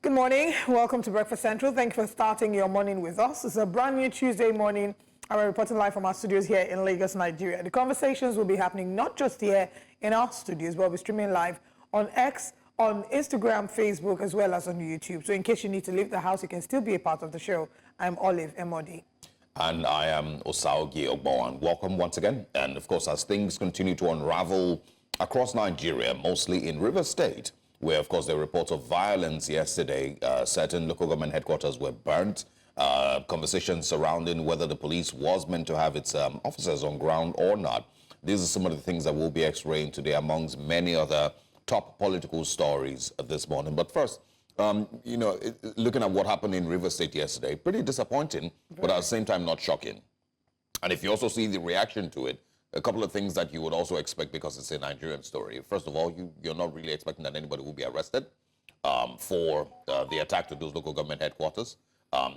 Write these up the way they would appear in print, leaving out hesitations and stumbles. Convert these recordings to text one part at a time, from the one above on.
Good morning. Welcome to Breakfast Central. Thank you for starting your morning with us. It's a brand new Tuesday morning. We're reporting live from our studios here in Lagos, Nigeria. The conversations will be happening not just here in our studios, but we'll be streaming live on X, on Instagram, Facebook, as well as on YouTube. So in case you need to leave the house, you can still be a part of the show. I'm Olive Emodi. And I am Osaogi Ogbowan. Welcome once again. And of course, as things continue to unravel across Nigeria, mostly in Rivers State, where, of course, there were reports of violence yesterday. Certain local government headquarters were burnt. Conversations surrounding whether the police was meant to have its officers on ground or not. These are some of the things that we'll be x-raying today amongst many other top political stories this morning. But first, looking at what happened in Rivers State yesterday, pretty disappointing, but at the same time not shocking. And if you also see the reaction to it, a couple of things that you would also expect because it's a Nigerian story. First of all, you're not really expecting that anybody will be arrested for the attack to those local government headquarters.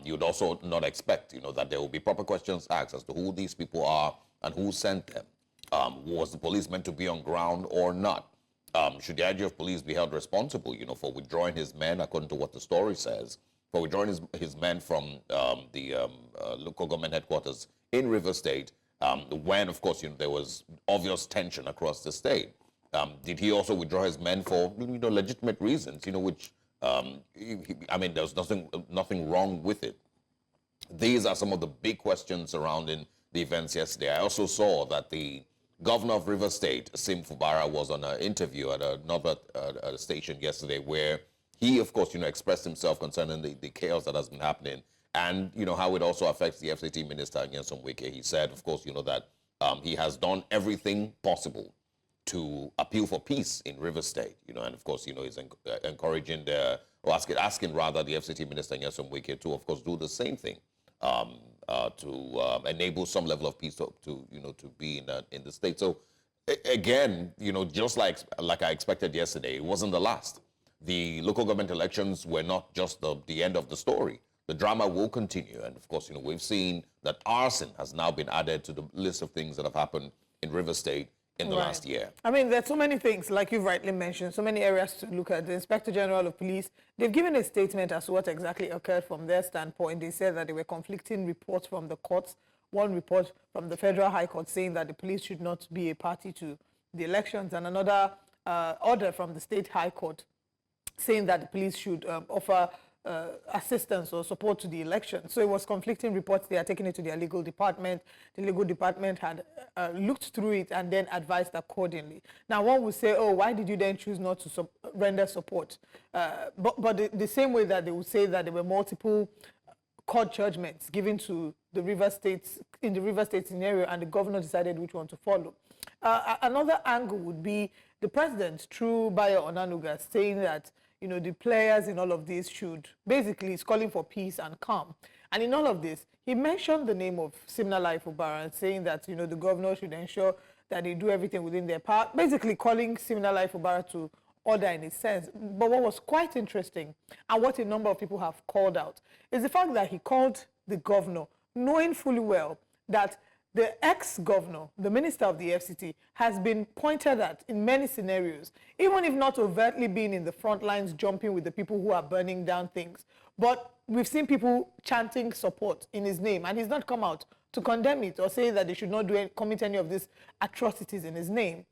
You'd also not expect, that there will be proper questions asked as to who these people are and who sent them. Was the police meant to be on ground or not? Should the IG of police be held responsible, for withdrawing his men, according to what the story says, for withdrawing his men from the local government headquarters in Rivers State, when, of course, there was obvious tension across the state. Did he also withdraw his men for, legitimate reasons, which, there's nothing wrong with it. These are some of the big questions surrounding the events yesterday. I also saw that the governor of Rivers State, Sim Fubara, was on an interview at another station yesterday where he, of course, expressed himself concerning the chaos that has been happening. And, how it also affects the FCT minister, Nyesom Wike. He said, of course, that he has done everything possible to appeal for peace in Rivers State, and of course, he's encouraging asking rather the FCT minister, Nyesom Wike, to, of course, do the same thing to enable some level of peace to be in the state. So, again, just like I expected yesterday, it wasn't the last. The local government elections were not just the end of the story. The drama will continue. And of course, we've seen that arson has now been added to the list of things that have happened in Rivers State in the last year. There's so many things, like you've rightly mentioned, so many areas to look at. The Inspector General of Police, they've given a statement as to what exactly occurred from their standpoint. They said that there were conflicting reports from the courts. One report from the Federal High Court saying that the police should not be a party to the elections, and another order from the State High Court saying that the police should offer assistance or support to the election. So it was conflicting reports. They are taking it to their legal department. The legal department had looked through it and then advised accordingly. Now, one would say, oh, why did you then choose not to render support? But the same way that they would say that there were multiple court judgments given to the Rivers State, in the Rivers State scenario, and the governor decided which one to follow. Another angle would be the president, through Bayo Onanuga, saying that the players in all of this should basically is calling for peace and calm. And in all of this, he mentioned the name of Siminalayi Fubara, saying that, the governor should ensure that they do everything within their power, basically calling Siminalayi Fubara to order in a sense. But what was quite interesting, and what a number of people have called out, is the fact that he called the governor, knowing fully well that the ex-governor, the minister of the FCT, has been pointed at in many scenarios, even if not overtly being in the front lines, jumping with the people who are burning down things. But we've seen people chanting support in his name, and he's not come out to condemn it or say that they should not commit any of these atrocities in his name.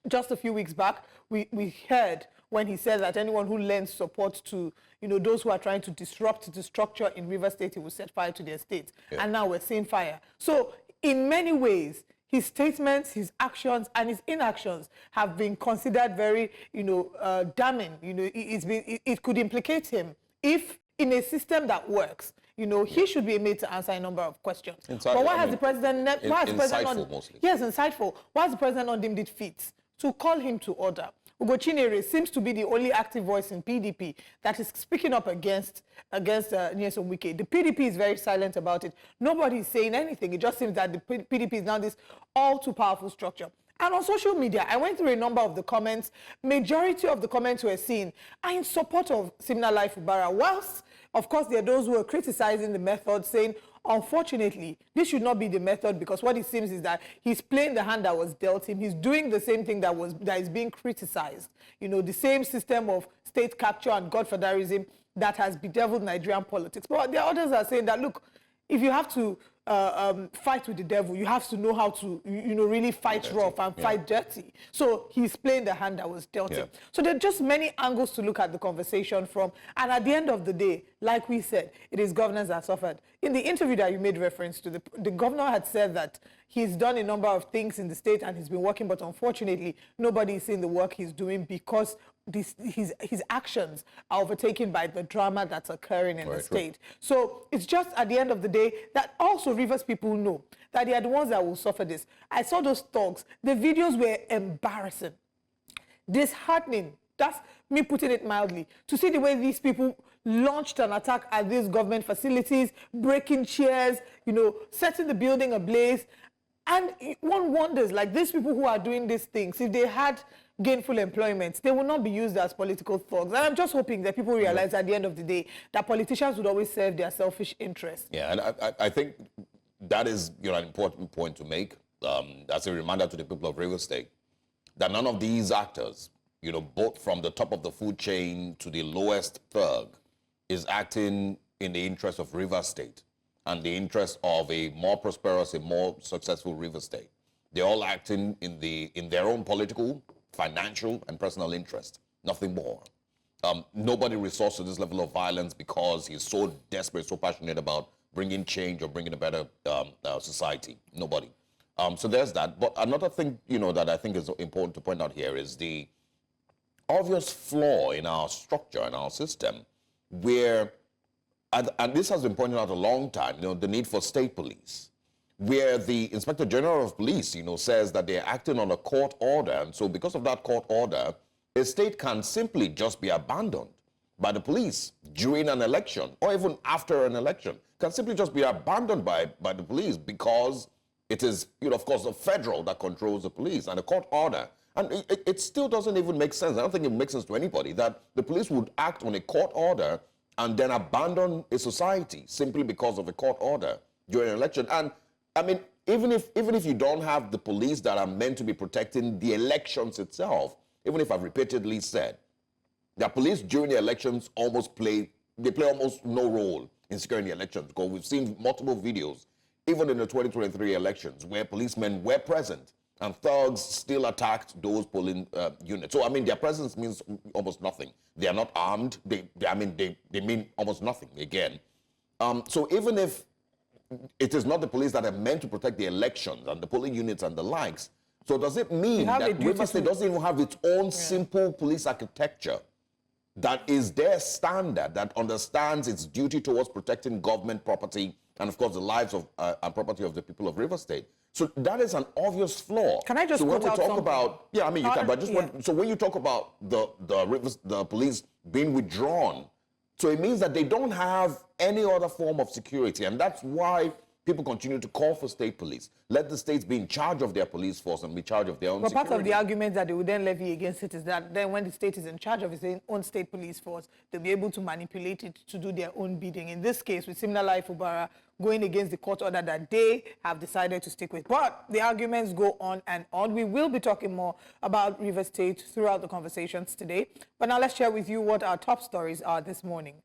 Just a few weeks back, we heard when he said that anyone who lends support to, those who are trying to disrupt the structure in Rivers State, he will set fire to their state. Yeah. And now we're seeing fire. So in many ways, his statements, his actions, and his inactions have been considered very, damning. It could implicate him if, in a system that works, he should be made to answer a number of questions. But why has the president not... Insightful, mostly. Yes, insightful. Why has the president not deemed it fit to call him to order? Ugo Chinere seems to be the only active voice in PDP that is speaking up against Nyesom Wike. The PDP is very silent about it. Nobody is saying anything. It just seems that the PDP is now this all-too-powerful structure. And on social media, I went through a number of the comments. Majority of the comments we're seeing are in support of Siminalayi Fubara. Whilst, of course, there are those who are criticizing the method, saying, Unfortunately, this should not be the method, because what it seems is that he's playing the hand that was dealt him. He's doing the same thing that is being criticized. You know, the same system of state capture and godfatherism that has bedeviled Nigerian politics. But the others are saying that, look, if you have to fight with the devil, you have to know how to, really fight rough and fight dirty. So he's playing the hand that was dealt him. So there are just many angles to look at the conversation from. And at the end of the day, like we said, it is governors that suffered. In the interview that you made reference to, the governor had said that he's done a number of things in the state and he's been working, but unfortunately, nobody is seeing the work he's doing because his actions are overtaken by the drama that's occurring in the state. So it's just at the end of the day that also Rivers people know that they are the ones that will suffer this. I saw those talks. The videos were embarrassing, disheartening. That's me putting it mildly. To see the way these people launched an attack at these government facilities, breaking chairs, setting the building ablaze. And one wonders, like, these people who are doing these things, if they had gainful employment, they will not be used as political thugs. And I'm just hoping that people realize at the end of the day that politicians would always serve their selfish interests. Yeah, and I think that is an important point to make. As a reminder to the people of Rivers State, that none of these actors, both from the top of the food chain to the lowest thug, is acting in the interest of Rivers State and the interest of a more prosperous, a more successful Rivers State. They're all acting in their own political, financial, and personal interest, nothing more. Nobody resorts to this level of violence because he's so desperate, so passionate about bringing change or bringing a better society. Nobody. So there's that. But another thing, that I think is important to point out here is the obvious flaw in our structure, in our system, where, and this has been pointed out a long time, the need for state police, where the Inspector General of Police, says that they're acting on a court order. And so because of that court order, a state can simply just be abandoned by the police during an election or even after an election, can simply just be abandoned by the police because it is, of course, the federal that controls the police and the court order. And it still doesn't even make sense. I don't think it makes sense to anybody that the police would act on a court order and then abandon a society simply because of a court order during an election. And I mean, even if you don't have the police that are meant to be protecting the elections itself, even if I've repeatedly said that police during the elections play almost no role in securing the elections, because we've seen multiple videos, even in the 2023 elections, where policemen were present and thugs still attacked those polling units. So, I mean, their presence means almost nothing. They are not armed. They mean almost nothing, again. So even if it is not the police that are meant to protect the elections and the polling units and the likes, so does it mean that Rivers State doesn't even have its own simple police architecture that is their standard, that understands its duty towards protecting government property and, of course, the lives of and property of the people of Rivers State? So that is an obvious flaw. Can I just so when put we out talk something? about, yeah, I mean, you can, but so when you talk about the police being withdrawn, so it means that they don't have any other form of security, and that's why people continue to call for state police. Let the states be in charge of their police force and be in charge of their own security. But part of the argument that they would then levy against it is that then when the state is in charge of its own state police force, they'll be able to manipulate it to do their own bidding. In this case, with Simnala Ifubara going against the court order that they have decided to stick with. But the arguments go on and on. We will be talking more about Rivers State throughout the conversations today. But now let's share with you what our top stories are this morning.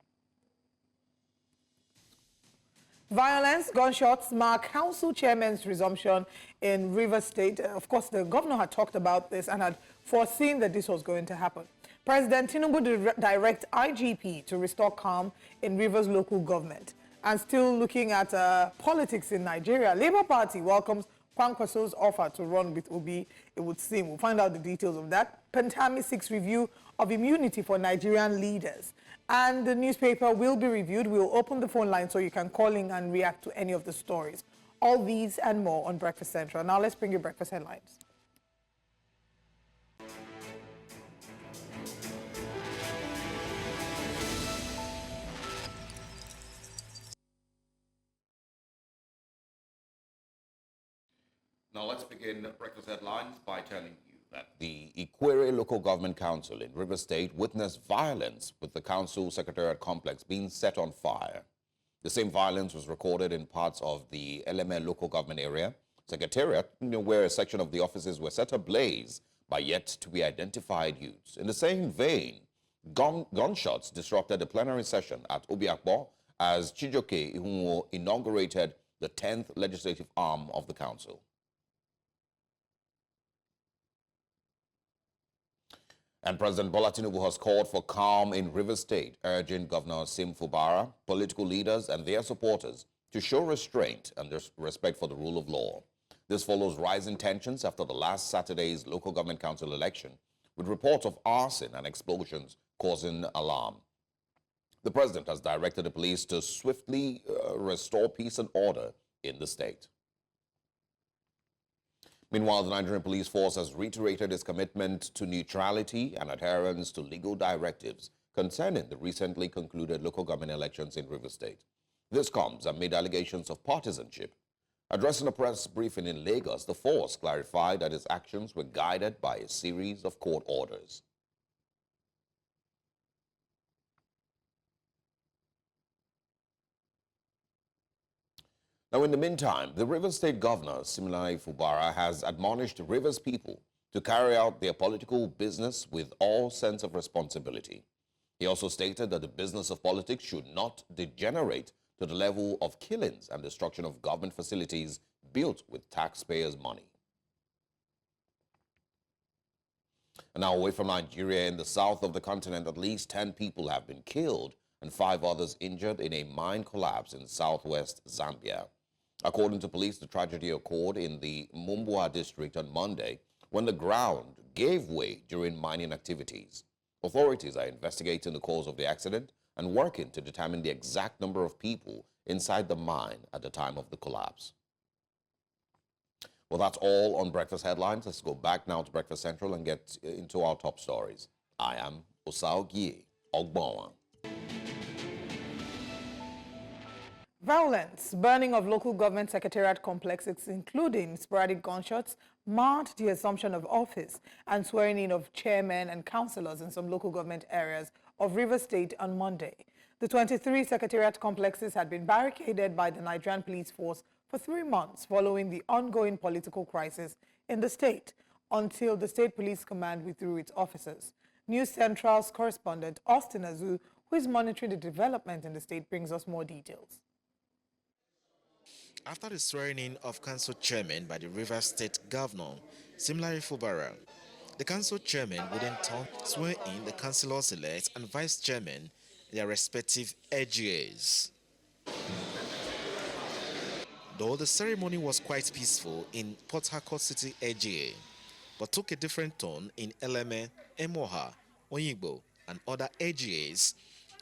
Violence, gunshots mark council chairman's resumption in Rivers State. Of course, the governor had talked about this and had foreseen that this was going to happen. President Tinubu directs IGP to restore calm in Rivers local government. And still looking at politics in Nigeria, Labour Party welcomes Kwankwaso's offer to run with Obi, it would seem. We'll find out the details of that. Pantami seeks review of immunity for Nigerian leaders. And the newspaper will be reviewed. We'll open the phone line so you can call in and react to any of the stories. All these and more on Breakfast Central. Now let's bring you breakfast headlines. Now let's begin breakfast headlines by telling you that the Ikwerre Local Government Council in Rivers State witnessed violence with the council secretariat complex being set on fire. The same violence was recorded in parts of the Ikwerre Local Government area, Secretariat, where a section of the offices were set ablaze by yet-to-be-identified youths. In the same vein, gunshots disrupted the plenary session at Obiakpo as Chijoke Ihunwo inaugurated the 10th legislative arm of the council. And President Bola Tinubu has called for calm in Rivers State, urging Governor Sim Fubara, political leaders and their supporters to show restraint and respect for the rule of law. This follows rising tensions after the last Saturday's local government council election, with reports of arson and explosions causing alarm. The president has directed the police to swiftly restore peace and order in the state. Meanwhile, the Nigerian police force has reiterated its commitment to neutrality and adherence to legal directives concerning the recently concluded local government elections in Rivers State. This comes amid allegations of partisanship. Addressing a press briefing in Lagos, the force clarified that its actions were guided by a series of court orders. Now, in the meantime, the Rivers State Governor, Similai Fubara, has admonished Rivers people to carry out their political business with all sense of responsibility. He also stated that the business of politics should not degenerate to the level of killings and destruction of government facilities built with taxpayers' money. And now, away from Nigeria, in the south of the continent, at least 10 people have been killed and 5 others injured in a mine collapse in southwest Zambia. According to police, the tragedy occurred in the Mumbwa district on Monday when the ground gave way during mining activities. Authorities are investigating the cause of the accident and working to determine the exact number of people inside the mine at the time of the collapse. Well, that's all on Breakfast Headlines. Let's go back now to Breakfast Central and get into our top stories. I am Osaogie Ogbonwan. Violence, burning of local government secretariat complexes, including sporadic gunshots, marked the assumption of office and swearing in of chairmen and councillors in some local government areas of Rivers State on Monday. The 23 secretariat complexes had been barricaded by the Nigerian police force for 3 months following the ongoing political crisis in the state, until the State Police Command withdrew its officers. News Central's correspondent Austin Azu, who is monitoring the development in the state, brings us more details. After the swearing-in of council chairman by the Rivers State Governor, Similai Fubara, the council chairman would in turn swear in the councillors-elect and vice chairman, their respective AGAs. Though the ceremony was quite peaceful in Port Harcourt City AGA, but took a different tone in Eleme, Emoha, Oyigbo, and other AGAs,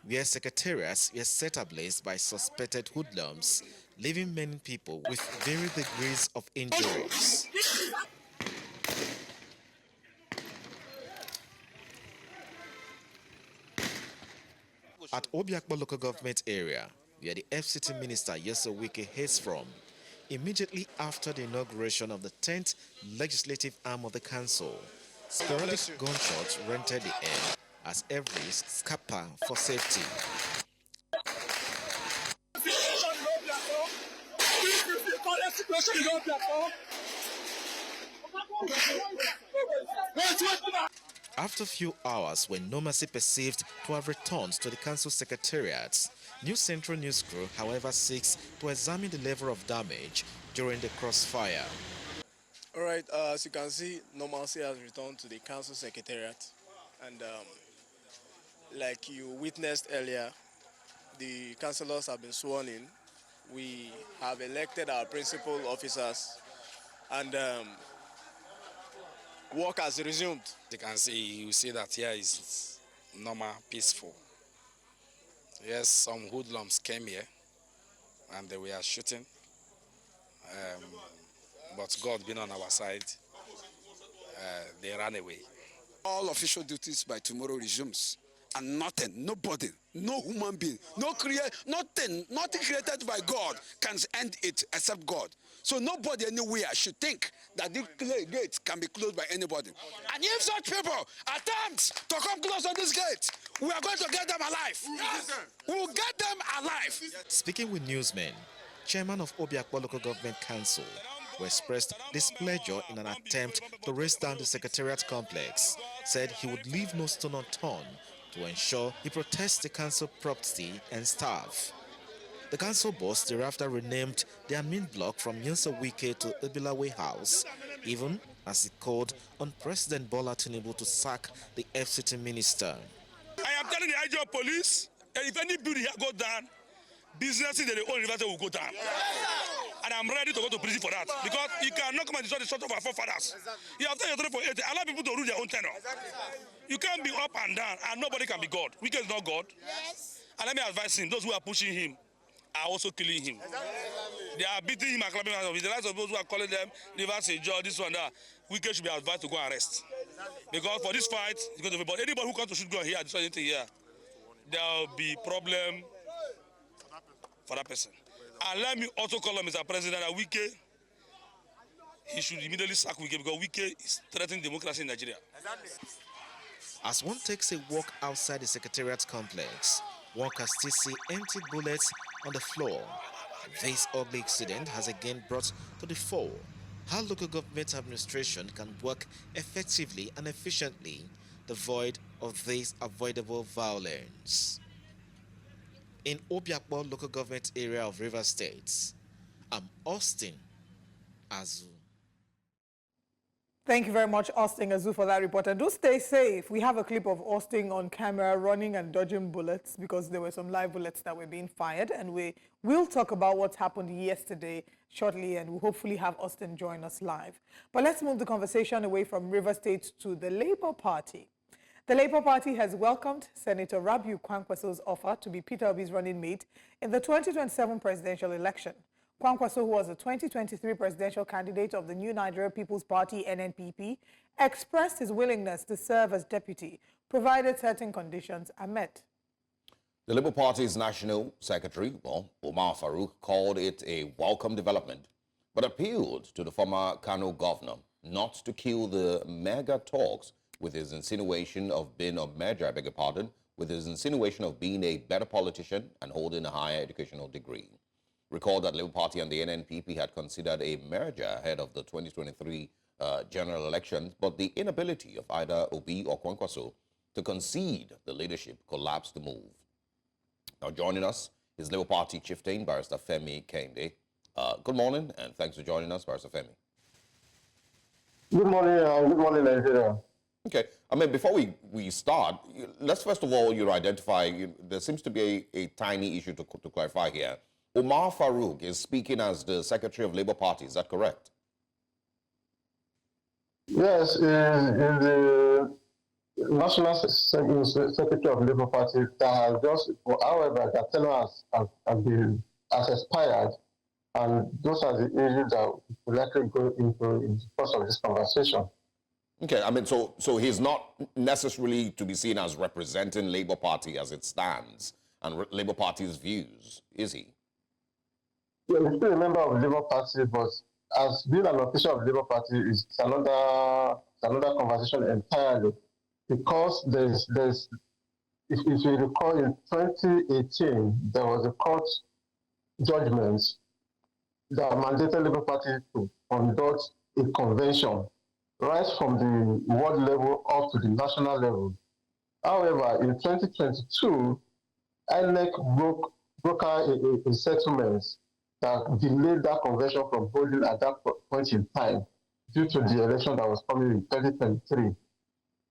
where secretariats were set ablaze by suspected hoodlums, leaving many people with varying degrees of injuries. At Obiakpo local government area, where the FCT Minister Nyesom Wike hails from, immediately after the inauguration of the 10th legislative arm of the council, sporadic gunshots rented the air as every scupper for safety. After a few hours, when no mercy perceived to have returned to the council secretariats, New Central News Crew, however, seeks to examine the level of damage during the crossfire. All right, as you can see, normalcy has returned to the council secretariat, and like you witnessed earlier, the councillors have been sworn in. We have elected our principal officers, and work has resumed. You can see, you see that here is normal, peaceful. Yes, some hoodlums came here and they were shooting, but God being on our side, they ran away. All official duties by tomorrow resumes and nothing, nobody, no human being, nothing created by God can end it except God. So nobody anywhere should think that this gate can be closed by anybody. And if such people attempt to come close to this gate, we are going to get them alive. We will get them alive. Speaking with newsmen, Chairman of Ikwerre Local Government Council who expressed displeasure in an attempt to raise down the Secretariat complex, said he would leave no stone unturned to ensure he protects the council property and staff. The council boss thereafter renamed the admin block from Nyensa Wike to Ebilawe House, even as he called on President Bola Tinubu to sack the FCT minister. I am telling the IG of police that if any building here go down, businesses that they own university will go down. And I'm ready to go to prison for that. Because you cannot come and destroy the structure of our forefathers. You have done your 3 for 80. Allow people to rule their own tenure. You can't be up and down and nobody can be God. Wike is not God. Yes. And let me advise him, those who are pushing him are also killing him. They are beating him and clapping him. With the likes of those who are calling them Rivers Judge, this one, that. Wike should be advised to go and arrest. Because for this fight, it's going to be. But anybody who comes to shoot gun here, destroy anything here, there will be problem for that person. And let me also call on Mr. President that Wike, he should immediately sack Wike because Wike is threatening democracy in Nigeria. As one takes a walk outside the Secretariat complex, one can still see empty bullets on the floor. This ugly incident has again brought to the fore how local government administration can work effectively and efficiently, devoid of this avoidable violence. In Ikwerre local government area of Rivers State, I'm Austin Azu. Thank you very much, Austin Azu, for that report. And do stay safe. We have a clip of Austin on camera running and dodging bullets because there were some live bullets that were being fired. And we will talk about what happened yesterday shortly, and we'll hopefully have Austin join us live. But let's move the conversation away from Rivers State to the Labour Party. The Labour Party has welcomed Senator Kwankwaso's offer to be Peter Obi's running mate in the 2027 presidential election. Kwankwaso, who was the 2023 presidential candidate of the New Nigeria People's Party, NNPP, expressed his willingness to serve as deputy, provided certain conditions are met. The Labour Party's National Secretary, Omar Farouk, called it a welcome development, but appealed to the former Kano governor not to kill the mega talks with his insinuation of being a merger, with his insinuation of being a better politician and holding a higher educational degree. Recall that Labour Party and the NNPP had considered a merger ahead of the 2023 general elections, but the inability of either Obi or Kwankwaso to concede the leadership collapsed the move. Now joining us is Labour Party chieftain, Barrister Femi Kende. Good morning, and thanks for joining us, Barrister Femi. Good morning, Nigeria. Okay, I mean, before we start, let's first of all, identify, there seems to be a tiny issue to clarify here. Omar Farouk is speaking as the Secretary of Labour Party, is that correct? Yes, in the National Secretary of Labour Party that has just, however, that tenure has expired, and those are the issues that we'll likely go into in the course of this conversation. Okay, I mean, so he's not necessarily to be seen as representing Labour Party as it stands and Labour Party's views, is he? Yeah, he's still a member of the Labour Party, but as being an official of the Labour Party is another conversation entirely, because there's if you recall, in 2018 there was a court judgment that mandated Labour Party to conduct a convention right from the world level up to the national level. However, in 2022, INEC broke a settlement that delayed that convention from holding at that point in time due to the election that was coming in 2023.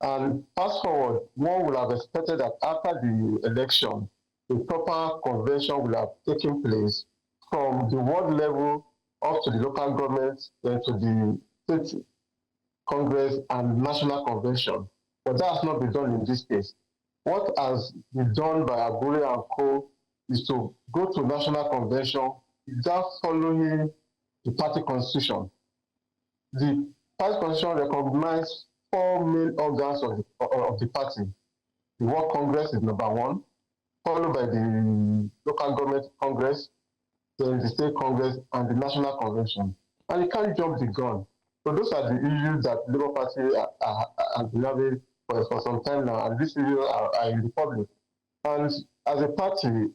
And fast forward, one would have expected that after the election, a proper convention would have taken place from the world level up to the local government, then to the state Congress and National Convention. But that has not been done in this case. What has been done by Abure and Co. is to go to National Convention without following the party constitution. The party constitution recognizes 4 main organs of the party. The World Congress is number one, followed by the Local Government Congress, then the State Congress, and the National Convention. And you can't jump the gun. So those are the issues that Labour Party has been having for some time now, and these issues are in the public. And as a party,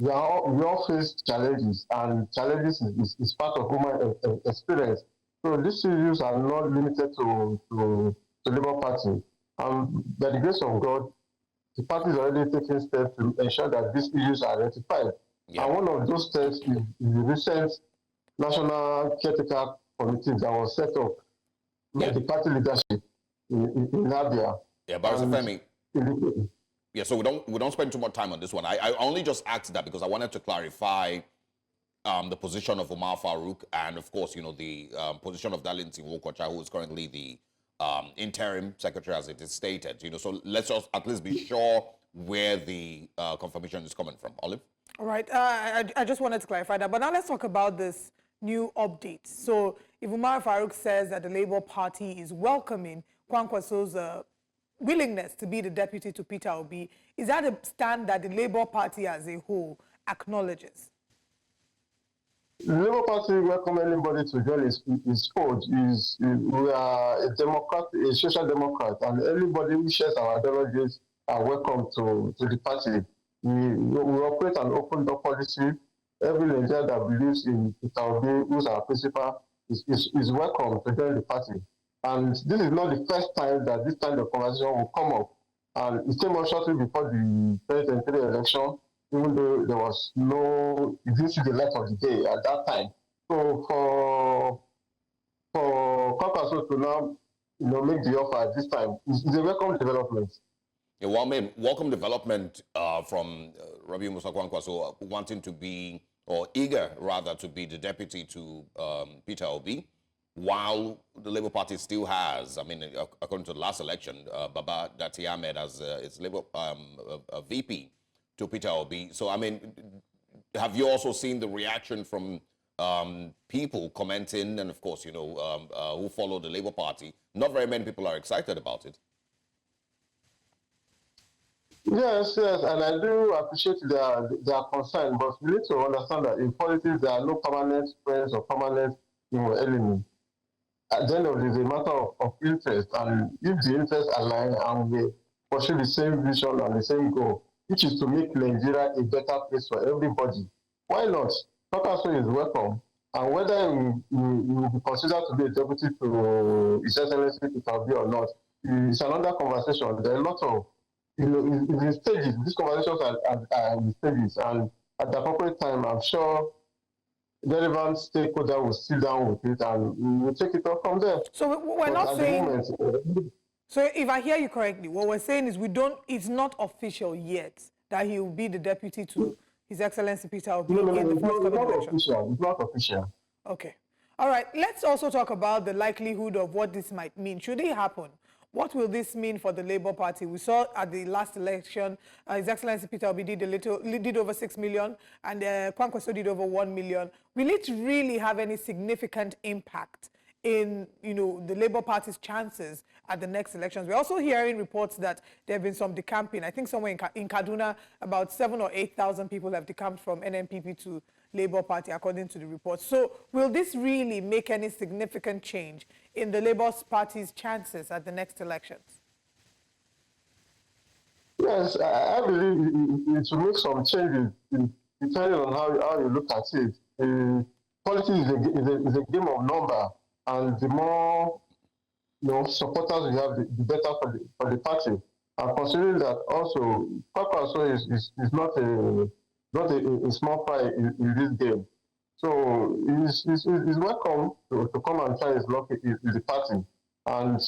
we all face challenges, and challenges is part of human experience. So these issues are not limited to Labour Party. By the grace of God, the party is already taking steps to ensure that these issues are rectified. Yeah. And one of those steps is the recent National Caretaker Committee that was set up by the party leadership in Abia. Yeah, Barrister Femi. Yeah, so we don't spend too much time on this one. I only just asked that because I wanted to clarify the position of Umar Farouk and, of course, the position of Darlington Wokocha, who is currently the interim secretary, as it is stated. So let's just at least be sure where the confirmation is coming from. Olive? All right. I just wanted to clarify that. But now let's talk about this new update. So if Umar Farouk says that the Labour Party is welcoming Kwankwaso's willingness to be the deputy to Peter Obi, is that a stand that the Labour Party as a whole acknowledges? The Labour Party welcome anybody to join its fold. We are a Democrat, a social democrat, and anybody who shares our ideologies are welcome to the party. We operate an open door policy. Every Nigerian that believes in Peter Obi, who's our principal, is welcome to join the party. And this is not the first time that this kind of conversation will come up. And it came up shortly before the presidential election, even though there was it didn't see the light of the day at that time. So for Kwankwaso to now, make the offer at this time is a welcome development. Yeah, well, I mean, welcome development from Rabi Musa Kwankwaso wanting to be, or eager rather, to be the deputy to Peter Obi, while the Labour Party still has, according to the last election, Baba Dati Ahmed as its Labour VP to Peter Obi. So, have you also seen the reaction from people commenting, and of course, who follow the Labour Party? Not very many people are excited about it. Yes, and I do appreciate their concern, but we need to understand that in politics there are no permanent friends or permanent enemies. At the end of it, it's a matter of interest, and if the interests align and we pursue the same vision and the same goal, which is to make Nigeria a better place for everybody, why not? Kwankwaso is welcome, and whether he will be considered to be a deputy to His Excellency Peter Obi or not, it's another conversation. There are a lot of, in stages. These conversations are in stages, and at the appropriate time, I'm sure relevant stakeholder will sit down with it and we will take it up from there. So we're not saying. So if I hear you correctly, what we're saying is it's not official yet that he will be the deputy to His Excellency Peter Obi in the forthcoming election. It's not official. Okay. All right. Let's also talk about the likelihood of what this might mean. Should it happen? What will this mean for the Labour Party? We saw at the last election, His Excellency Peter Obi did over 6 million, and Kwankwaso did over 1 million. Will it really have any significant impact in, the Labour Party's chances at the next elections? We're also hearing reports that there have been some decamping. I think somewhere in Kaduna, about 7,000 or 8,000 people have decamped from NNPP to Labour Party, according to the reports. So will this really make any significant change in the Labour Party's chances at the next elections? Yes, I believe it will make some changes depending on how you look at it. Politics is a game of number, and the more supporters we have, the better for the party. And considering that also, Kwankwaso is not a small fry in this game. So he's welcome to come and try his luck in the party. And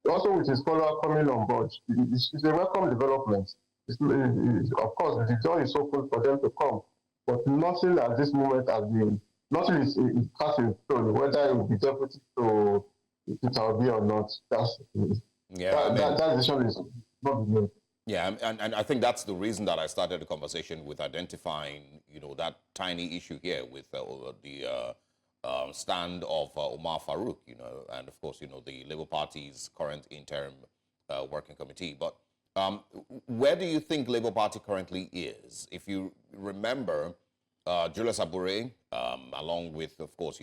also with his follower coming on board, it's a welcome development. Of course, the door is open for them to come, but nothing at this moment has been, nothing is cast in stone, whether it will be deputy to Peter Obi or not. That decision is not made. Yeah, and I think that's the reason that I started the conversation with identifying, that tiny issue here with the stand of Umar Farouk, and of course, the Labour Party's current interim working committee. But Where do you think Labour Party currently is? If you remember, Julius Abure, along with, of course,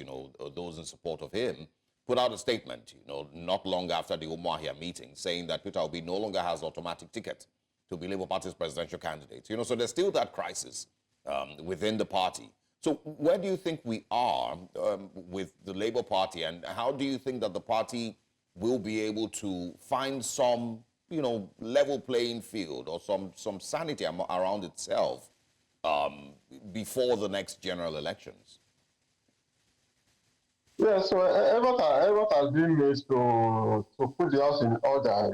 those in support of him, put out a statement, not long after the Umuahia meeting, saying that Peter Obi no longer has automatic ticket to be Labour Party's presidential candidate. So there's still that crisis within the party. So where do you think we are with the Labour Party, and how do you think that the party will be able to find some, level playing field or some sanity around itself before the next general elections? Yeah, so effort has been made to put the house in order.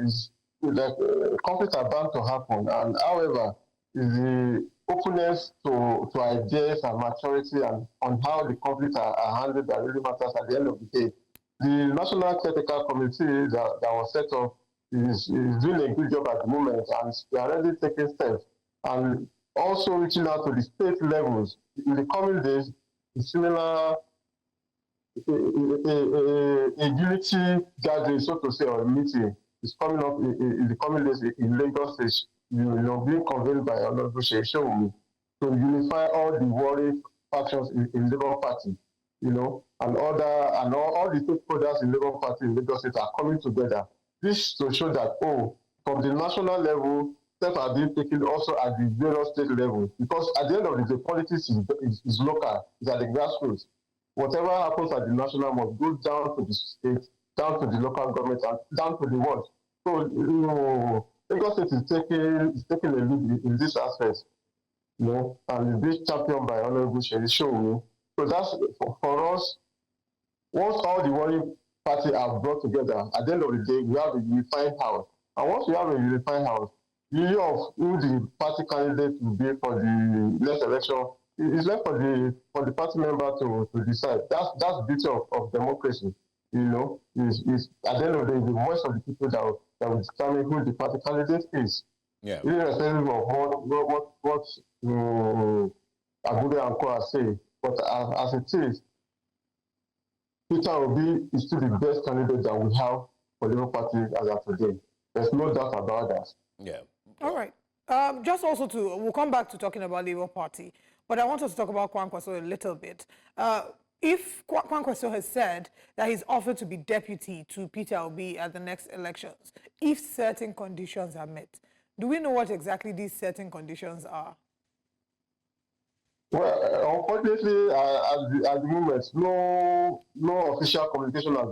Conflicts are bound to happen, and however, is the openness to ideas and maturity and on how the conflicts are handled that really matters at the end of the day. The National Technical Committee that was set up is doing a good job at the moment, and they are already taking steps and also reaching out to the state levels. In the coming days, similar a unity gathering, so to say, or a meeting is coming up in the coming days in Lagos State, being convened by Honorable Sheikh to unify all the warring factions in Labour Party, and all the stakeholders in Labour Party in Lagos State are coming together. This to show that, from the national level, steps are being taken also at the various state level, because at the end of the day, politics is local, it's at the grassroots. Whatever happens at the national must go down to the state, down to the local government, and down to the world. So, Lagos State is taking a lead in this aspect, and is being championed by Honorable Sheikh. So that's for us. Once all the warring parties are brought together, at the end of the day, we have a unified house. And once we have a unified house, the issue of who the party candidate will be for the next election is left for the party member to decide. That's the beauty of democracy. Is at the end of the day, the voice of the people that will determine who the party candidate is. Yeah. Irrespective of what Agude and Koa say, but as it is, Peter Obi is still the best candidate that we have for the Labour Party as of today. There's no doubt about that. Yeah. All right. Just also we'll come back to talking about Labour Party, but I want us to talk about Kwankwaso a little bit. If Kwankwaso has said that he's offered to be deputy to Peter Obi at the next elections, if certain conditions are met, do we know what exactly these certain conditions are? Well, unfortunately, at the moment, no official communication has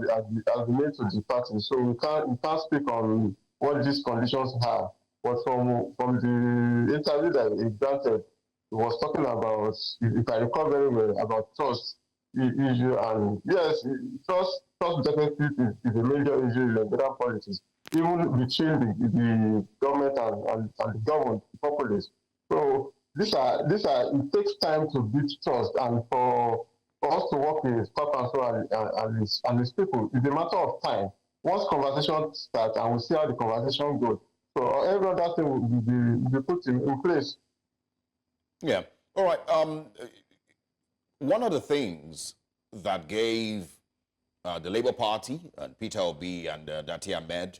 been made to the party, so we can't speak on what these conditions are. But from the interview that he granted, he was talking about, if I recall very well, about trust issue, and yes, trust definitely is a major issue in Nigerian politics, even between the government and the government, the populace. So these are it takes time to build trust, and for us to work with Kwankwaso and his people, it's a matter of time. Once conversation starts, and we see how the conversation goes, so every other thing will be put in place. Yeah. All right. One of the things that gave the Labour Party and Peter Obi and Dati Ahmed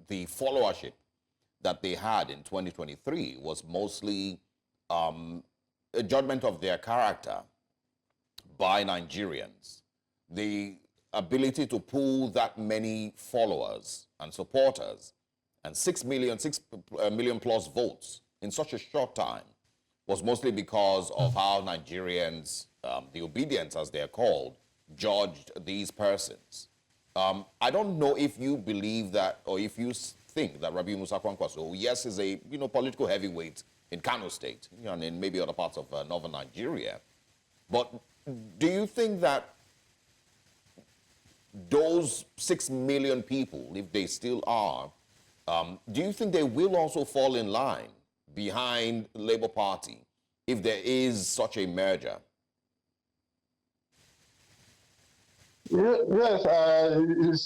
the followership that they had in 2023 was mostly a judgment of their character by Nigerians. The ability to pull that many followers and supporters and 6 million plus votes in such a short time was mostly because of how Nigerians, the obedience as they're called, judged these persons. I don't know if you believe that, or if you think that Rabiu Musa Kwankwaso, yes, is a political heavyweight in Kano State, and in maybe other parts of northern Nigeria. But do you think that those 6 million people, if they still are, do you think they will also fall in line behind the Labour Party if there is such a merger? Yes,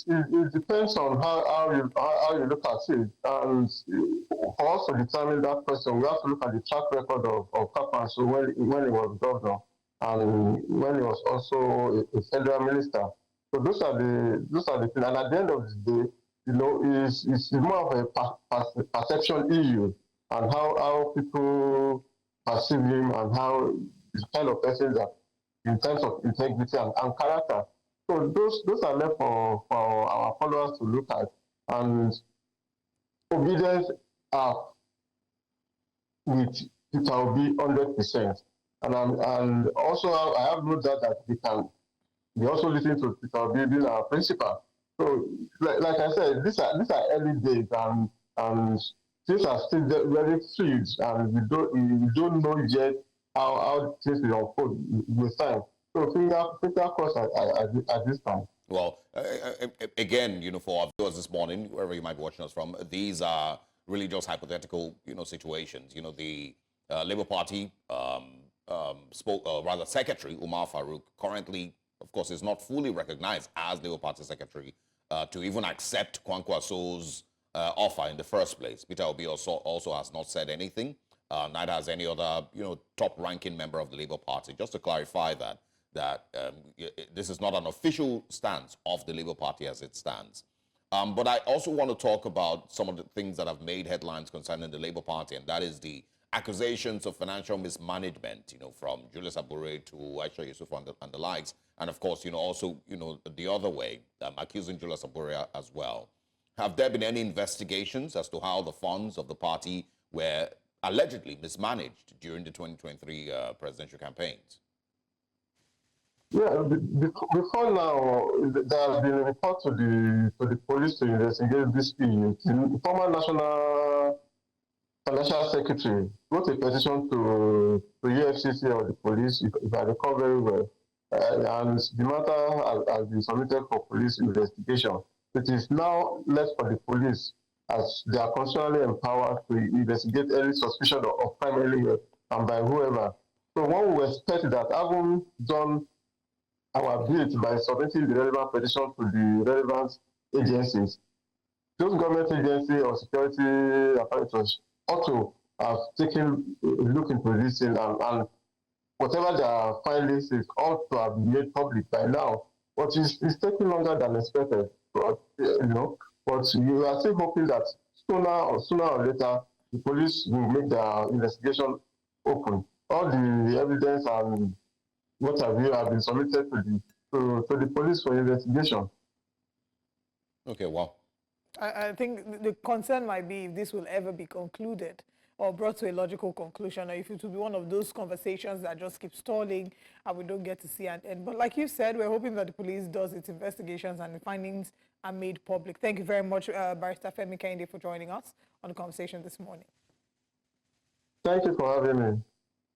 it depends on how you look at it. And for us to determine that question, we have to look at the track record of Kwankwaso when he was governor and when he was also a federal minister. So those are the things. And at the end of the day, is more of a perception issue, and how people perceive him, and how the kind of person that, in terms of integrity and character. So those are left for our followers to look at, and obedience with Peter Obi 100%. And also I have no doubt that they also listen to Peter Obi being our principal. So like I said, these are early days, and things are still very fluid, and we don't know yet how things will unfold with time. So finger crossed at this time. Well, again, for our viewers this morning, wherever you might be watching us from, these are really just hypothetical, situations. The Labour Party Secretary Umar Farouk currently, of course, is not fully recognized as Labour Party Secretary to even accept Kwankwaso's offer in the first place. Peter Obi also has not said anything. Neither has any other, top-ranking member of the Labour Party. Just to clarify that this is not an official stance of the Labour Party as it stands. But I also want to talk about some of the things that have made headlines concerning the Labour Party, and that is the accusations of financial mismanagement, from Julius Abure to Aisha Yusuf and the likes, and of course, also, the other way, accusing Julius Abure as well. Have there been any investigations as to how the funds of the party were allegedly mismanaged during the 2023 presidential campaigns? Yeah, before now, there has been a report to the police to investigate this issue. The former National Financial Secretary wrote a petition to EFCC or the police, if I recall very well, and the matter has been submitted for police investigation. It is now left for the police, as they are constitutionally empowered to investigate any suspicion of crime anywhere and by whoever. So one would expect that, having done our bid by submitting the relevant petition to the relevant agencies, those government agencies or security apparatus ought to have taken a look into this thing, and whatever their findings is ought to have been made public by now. But it's taking longer than expected. But you are still hoping that sooner or later the police will make their investigation open. All the evidence and what have been submitted to the police for investigation. Okay, well, I think the concern might be if this will ever be concluded or brought to a logical conclusion, or if it will be one of those conversations that just keep stalling and we don't get to see an end. But like you said, we're hoping that the police does its investigations and the findings are made public. Thank you very much, Barrister Femi Kehinde, for joining us on the conversation this morning. Thank you for having me.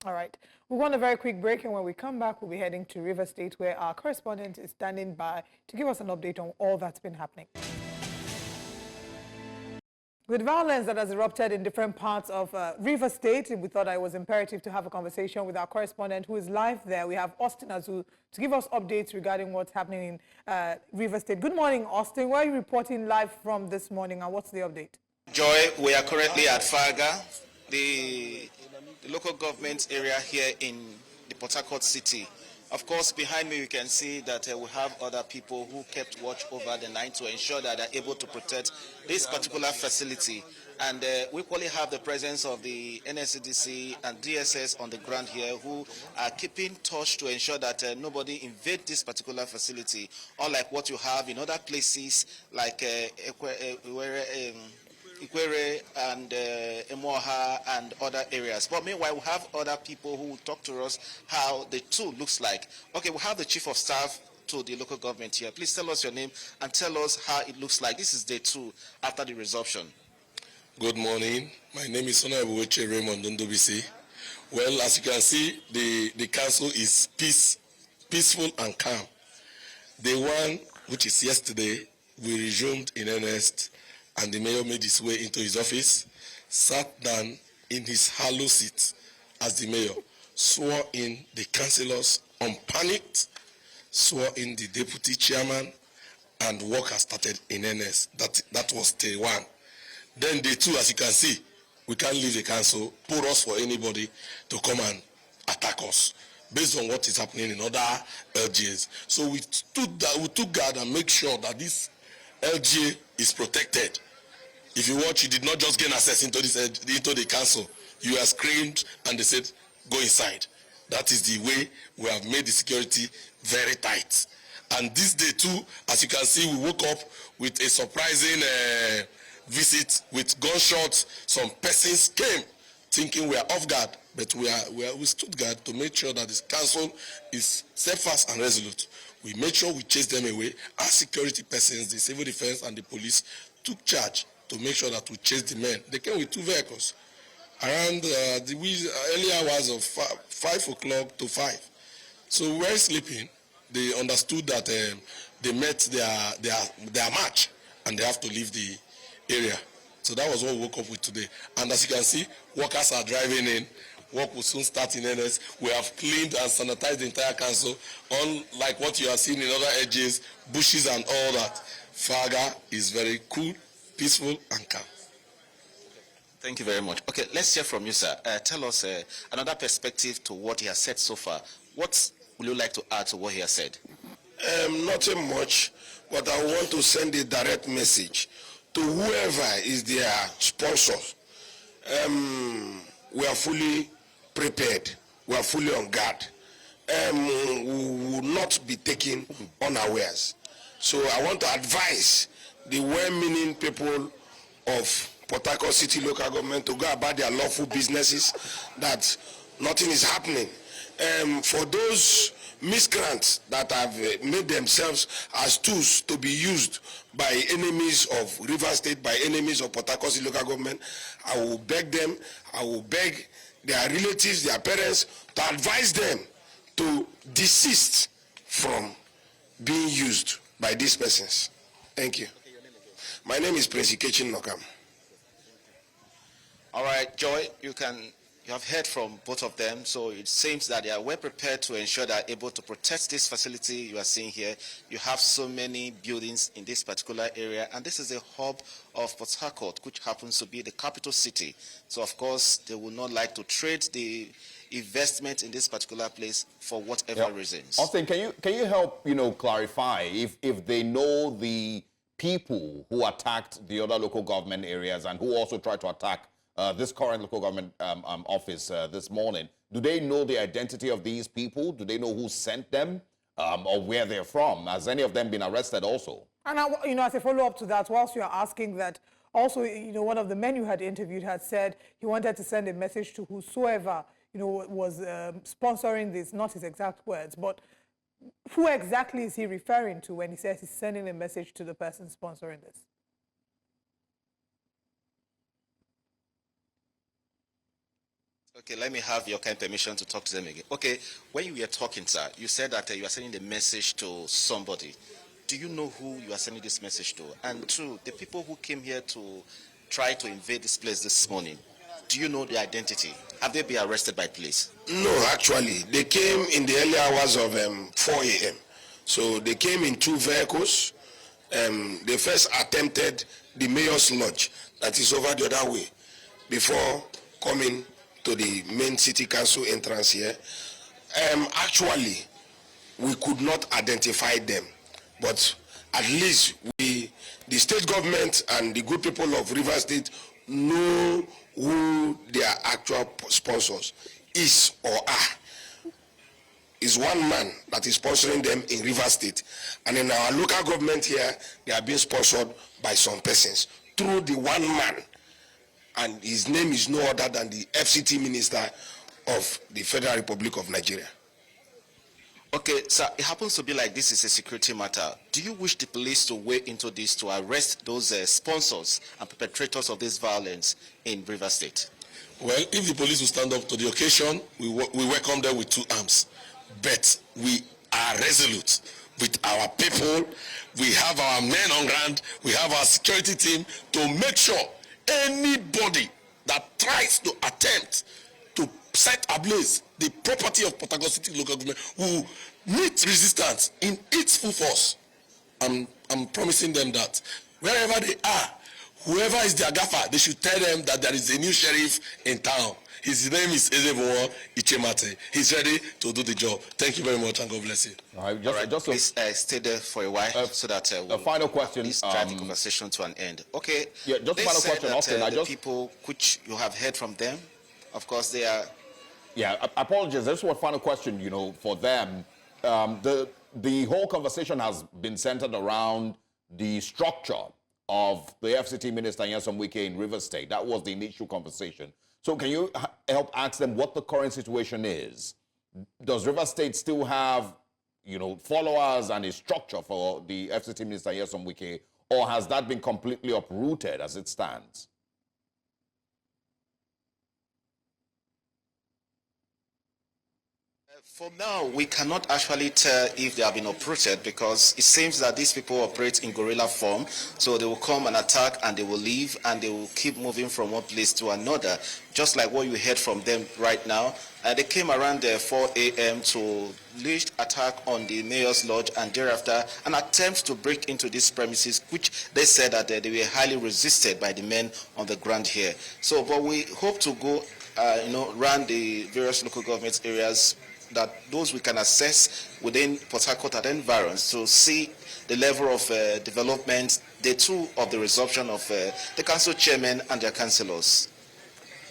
All right. We'll go on a very quick break, and when we come back, we'll be heading to River State, where our correspondent is standing by to give us an update on all that's been happening. With violence that has erupted in different parts of River State, we thought it was imperative to have a conversation with our correspondent who is live there. We have Austin Azu to give us updates regarding what's happening in River State. Good morning, Austin. Where are you reporting live from this morning, and what's the update? Joy, we are currently at Farga, the local government area here in the Port Harcourt city. Of course, behind me, you can see that we have other people who kept watch over the night to ensure that they're able to protect this particular facility. And we equally have the presence of the NSCDC and DSS on the ground here, who are keeping touch to ensure that nobody invade this particular facility, unlike what you have in other places like Ikwerre and Emoha and other areas. But meanwhile, we have other people who will talk to us how the two looks like. Okay, we have the Chief of Staff to the local government here. Please tell us your name and tell us how it looks like. This is day 2 after the resumption. Good morning. My name is Honorable Raymond Ndobisi. Well, as you can see, the council is peaceful and calm. Day 1, which is yesterday, we resumed in earnest, and the mayor made his way into his office, sat down in his hollow seat as the mayor, swore in the councillors unpanicked, swore in the deputy chairman, and work has started in earnest. That was day 1. Then day 2, as you can see, we can't leave the council, pour us for anybody to come and attack us based on what is happening in other LGAs. So we took guard and make sure that this LGA is protected. If you watch, you did not just gain access into the council. You are screened and they said, go inside. That is the way we have made the security very tight. And this day too, as you can see, we woke up with a surprising visit with gunshots. Some persons came thinking we are off guard, but we stood guard to make sure that this council is steadfast and resolute. We made sure we chased them away. Our security persons, the civil defense and the police, took charge to make sure that we chased the men. They came with 2 vehicles around the early hours of 5 o'clock to 5. So we were sleeping. They understood that they met their march and they have to leave the area. So that was what we woke up with today. And as you can see, workers are driving in. Work will soon start in NS. We have cleaned and sanitized the entire council, unlike what you are seeing in other edges, bushes and all that. Faga is very cool, peaceful, and calm. Thank you very much. Okay, let's hear from you, sir. Tell us another perspective to what he has said so far. What would you like to add to what he has said? Nothing much, but I want to send a direct message to whoever is their sponsor. We are fully prepared. We are fully on guard. We will not be taken unawares. So I want to advise the well-meaning people of Port Harcourt City Local Government to go about their lawful businesses, that nothing is happening. For those miscreants that have made themselves as tools to be used by enemies of River State, by enemies of Port Harcourt City Local Government, I will beg them, I will beg their relatives, their parents, to advise them to desist from being used by these persons. Thank you. My name is Prince Ikechin Nokam. All right, Joy, you have heard from both of them, so it seems that they are well prepared to ensure they are able to protect this facility you are seeing here. You have so many buildings in this particular area, and this is a hub of Port Harcourt, which happens to be the capital city. So, of course, they would not like to trade the investment in this particular place for whatever reasons. Austin, can you help clarify if they know the people who attacked the other local government areas and who also tried to attack this current local government office this morning? Do they know the identity of these people? Do they know who sent them or where they're from? Has any of them been arrested also? And as a follow-up to that, whilst you are asking that, also, one of the men you had interviewed had said he wanted to send a message to whosoever, was sponsoring this, not his exact words, but who exactly is he referring to when he says he's sending a message to the person sponsoring this? Okay, let me have your kind permission to talk to them again. Okay, when you were talking, sir, you said that you are sending the message to somebody. Do you know who you are sending this message to? And two, the people who came here to try to invade this place this morning, do you know their identity? Have they been arrested by police? No, actually, they came in the early hours of 4 a.m. So they came in 2 vehicles. They first attempted the mayor's lodge that is over the other way before coming to the main city council entrance here. Actually, we could not identify them, but at least the state government and the good people of River State know who their actual sponsors is or are. Is one man that is sponsoring them in River State, and in our local government here, they are being sponsored by some persons through the one man, and his name is no other than the FCT Minister of the Federal Republic of Nigeria. Okay, sir, it happens to be like this is a security matter. Do you wish the police to weigh into this to arrest those sponsors and perpetrators of this violence in River State? Well, if the police will stand up to the occasion, we welcome them with 2 arms. But we are resolute with our people. We have our men on ground. We have our security team to make sure anybody that tries to attempt to set ablaze the property of Port Harcourt City Local Government will meet resistance in its full force. I'm promising them that wherever they are, whoever is their gaffer, they should tell them that there is a new sheriff in town. His name is Ezebo Ichemate. He's ready to do the job. Thank you very much, and God bless you. All right, just please stay there for a while so that a final question. Please drive the conversation to an end. Okay. Yeah, just a final question, Austin. The people which you have heard from them, of course, they are. Yeah, I apologize. This is one final question. You know, for them, the whole conversation has been centered around the structure of the FCT Minister Nyesom Wike in Rivers State. That was the initial conversation. So can you help ask them what the current situation is? Does Rivers State still have, you know, followers and a structure for the FCT Minister Nyesom Wike, or has that been completely uprooted as it stands? For now, we cannot actually tell if they have been uprooted, because it seems that these people operate in guerrilla form. So they will come and attack and they will leave and they will keep moving from one place to another, just like what you heard from them right now. They came around 4 a.m. to lead attack on the mayor's lodge, and thereafter an attempt to break into these premises, which they said that they were highly resisted by the men on the ground here. So, but we hope to go, around the various local government areas, that those we can assess within Port Harcourt and environs, to see the level of development, day 2 of the resumption of the council chairman and their councillors.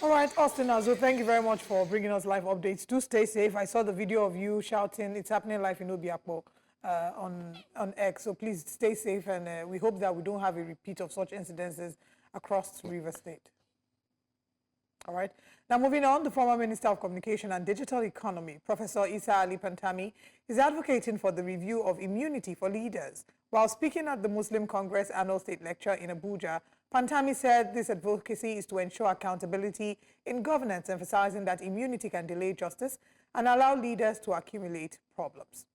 All right, Austin Azo, thank you very much for bringing us live updates. Do stay safe. I saw the video of you shouting, "It's happening live in Obiakpo," on X. So please stay safe, and we hope that we don't have a repeat of such incidences across Rivers State. All right. Now, moving on, the former Minister of Communication and Digital Economy, Professor Isa Ali Pantami, is advocating for the review of immunity for leaders. While speaking at the Muslim Congress Annual State Lecture in Abuja, Pantami said this advocacy is to ensure accountability in governance, emphasizing that immunity can delay justice and allow leaders to accumulate problems.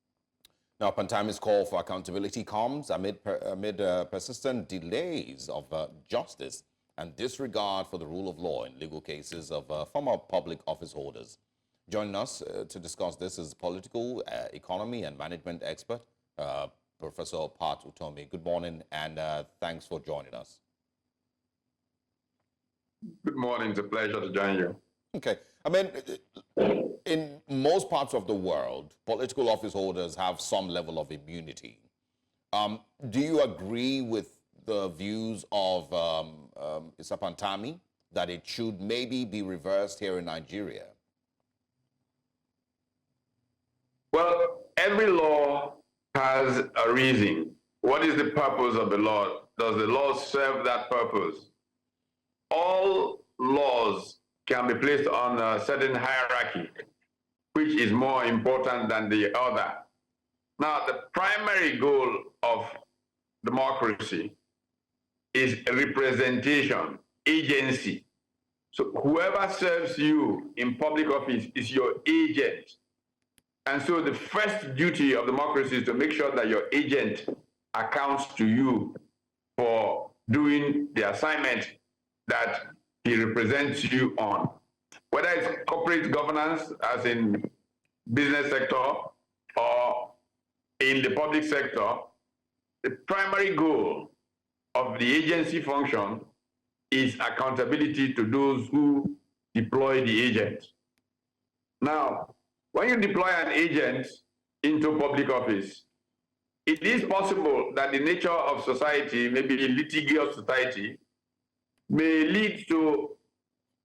Now, Pantami's call for accountability comes amid persistent delays of justice and disregard for the rule of law in legal cases of former public office holders. Joining us to discuss this is political, economy and management expert, Professor Pat Utomi. Good morning, and thanks for joining us. Good morning. It's a pleasure to join you. Okay. I mean, in most parts of the world, political office holders have some level of immunity. Do you agree with the views of Isa Pantami that it should maybe be reversed here in Nigeria? Well, every law has a reason. What is the purpose of the law? Does the law serve that purpose? All laws can be placed on a certain hierarchy, which is more important than the other. Now, the primary goal of democracy is representation, agency. So whoever serves you in public office is your agent. And so the first duty of democracy is to make sure that your agent accounts to you for doing the assignment that he represents you on. Whether it's corporate governance, as in business sector, or in the public sector, the primary goal of the agency function is accountability to those who deploy the agent. Now, when you deploy an agent into public office, it is possible that the nature of society, maybe a litigious society, may lead to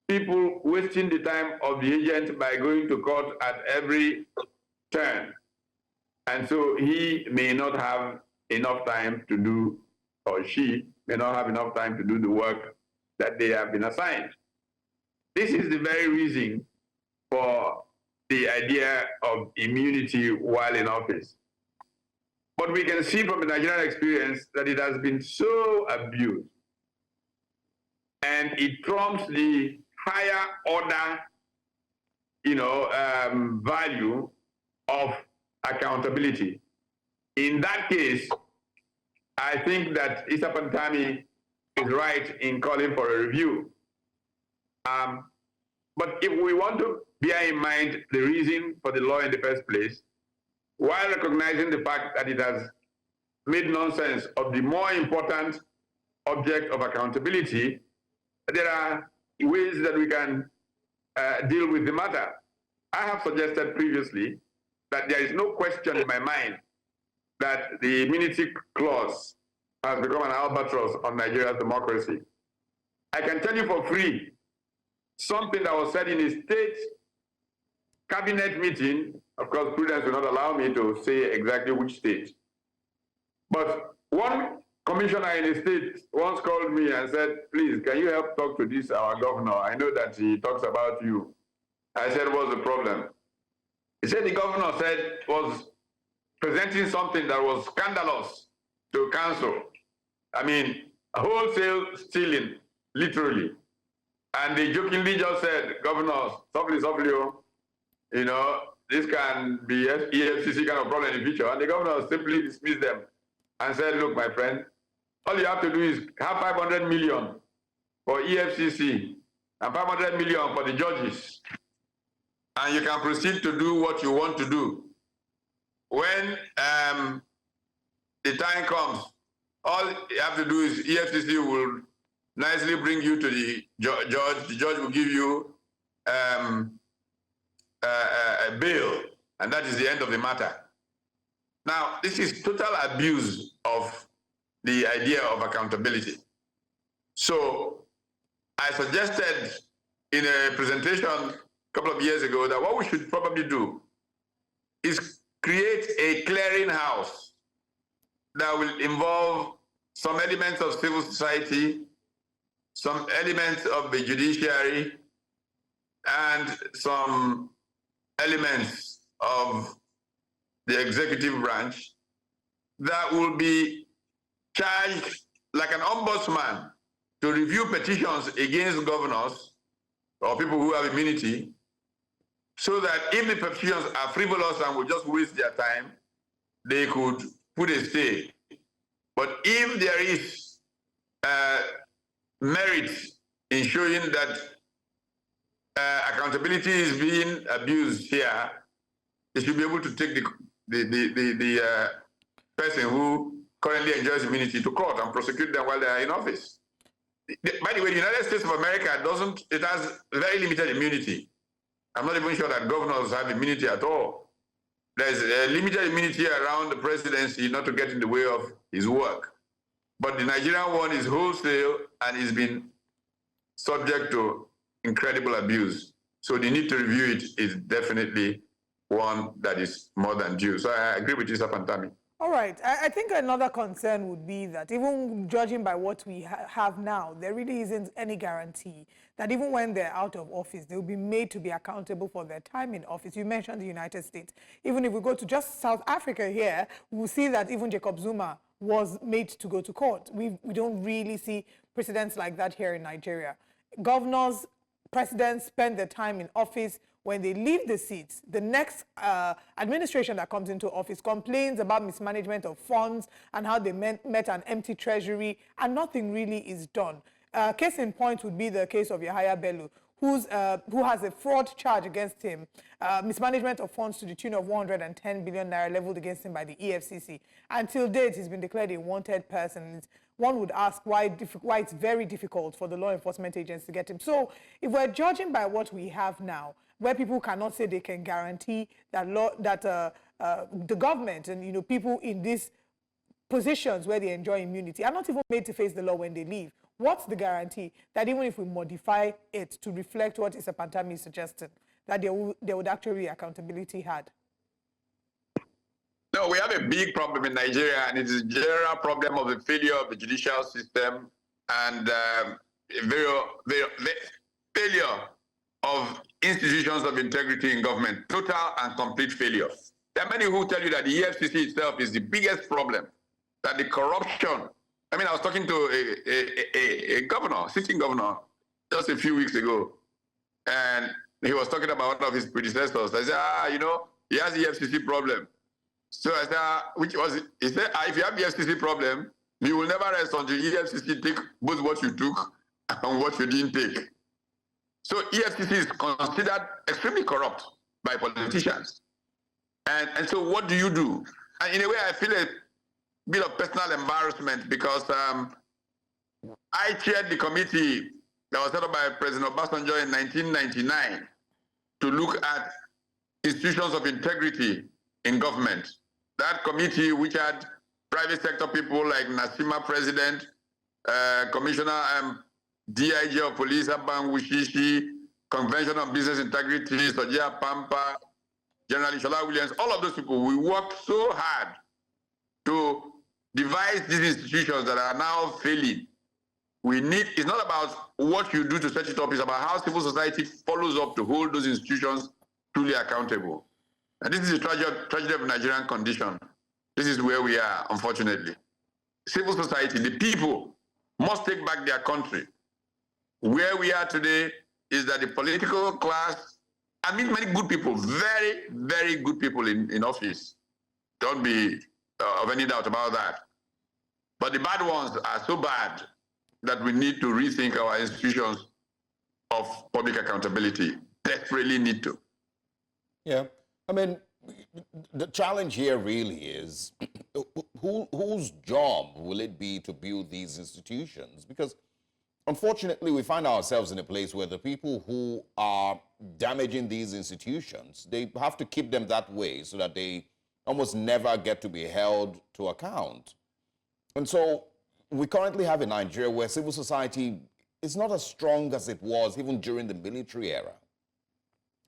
people wasting the time of the agent by going to court at every turn. And so he may not have enough time to do, or she may not have enough time to do the work that they have been assigned. This is the very reason for the idea of immunity while in office. But we can see from the Nigerian experience that it has been so abused, and it trumps the higher order, value of accountability. In that case, I think that Isa Pantami is right in calling for a review. But if we want to bear in mind the reason for the law in the first place, while recognizing the fact that it has made nonsense of the more important object of accountability, there are ways that we can deal with the matter. I have suggested previously that there is no question in my mind that the immunity clause has become an albatross on Nigeria's democracy. I can tell you for free something that was said in a state cabinet meeting. Of course, prudence will not allow me to say exactly which state. But one commissioner in a state once called me and said, please, can you help talk to this, our governor? I know that he talks about you. I said, what's the problem? He said the governor was presenting something that was scandalous to council. I mean, wholesale stealing, literally. And they jokingly just said, Governor, softly, you know, this can be EFCC kind of problem in the future. And the governor simply dismissed them and said, look, my friend, all you have to do is have 500 million for EFCC and 500 million for the judges. And you can proceed to do what you want to do. When the time comes, all you have to do is EFCC will nicely bring you to the judge. The judge will give you a bail, and that is the end of the matter. Now, this is total abuse of the idea of accountability. So I suggested in a presentation a couple of years ago that what we should probably do is create a clearinghouse that will involve some elements of civil society, some elements of the judiciary, and some elements of the executive branch that will be charged like an ombudsman to review petitions against governors or people who have immunity, so that if the petitions are frivolous and will just waste their time, they could put a stay. But if there is merit in showing that accountability is being abused here, they should be able to take the person who currently enjoys immunity to court and prosecute them while they are in office. By the way, the United States of America has very limited immunity. I'm not even sure that governors have immunity at all. There's a limited immunity around the presidency not to get in the way of his work. But the Nigerian one is wholesale and has been subject to incredible abuse. So the need to review it is definitely one that is more than due. So I agree with Mr. Pantami. All right. I think another concern would be that even judging by what we have now, there really isn't any guarantee that even when they're out of office, they'll be made to be accountable for their time in office. You mentioned the United States. Even if we go to just South Africa here, we'll see that even Jacob Zuma was made to go to court. We don't really see precedents like that here in Nigeria. Governors, presidents spend their time in office. When they leave the seats, the next administration that comes into office complains about mismanagement of funds and how they met an empty treasury, and nothing really is done. Case in point would be the case of Yahaya Bello, who has a fraud charge against him, mismanagement of funds to the tune of 110 billion naira leveled against him by the EFCC. Until date, he's been declared a wanted person. One would ask why it's very difficult for the law enforcement agents to get him. So if we're judging by what we have now, where people cannot say they can guarantee that the government and people in these positions where they enjoy immunity are not even made to face the law when they leave, what's the guarantee that even if we modify it to reflect what Isa Pantami is suggesting, that there would actually be accountability had? No, we have a big problem in Nigeria, and it is a general problem of the failure of the judicial system and failure of institutions of integrity in government, total and complete failure. There are many who tell you that the EFCC itself is the biggest problem, that the corruption. I mean, I was talking to a governor, sitting governor, just a few weeks ago, and he was talking about one of his predecessors. I said, he has the EFCC problem. So I said, which was it? He said, if you have the EFCC problem, you will never rest until EFCC take both what you took and what you didn't take. So EFCC is considered extremely corrupt by politicians. And so what do you do? And in a way, I feel a bit of personal embarrassment because I chaired the committee that was set up by President Obasanjo in 1999 to look at institutions of integrity in government. That committee, which had private sector people like Nasima President, Commissioner DIG of Police, Abang Wushishi, Convention on Business Integrity, Sojia Pampa, General Ishola Williams, all of those people, we worked so hard to devise these institutions that are now failing. It's not about what you do to set it up, it's about how civil society follows up to hold those institutions truly accountable. And this is a tragedy of Nigerian condition. This is where we are, unfortunately. Civil society, the people, must take back their country. Where we are today is that the political class, I mean many good people, very, very good people in office. Don't be of any doubt about that. But the bad ones are so bad that we need to rethink our institutions of public accountability. Desperately need to. Yeah, I mean, the challenge here really is whose job will it be to build these institutions? Because unfortunately, we find ourselves in a place where the people who are damaging these institutions, they have to keep them that way so that they almost never get to be held to account. And so we currently have a Nigeria where civil society is not as strong as it was even during the military era.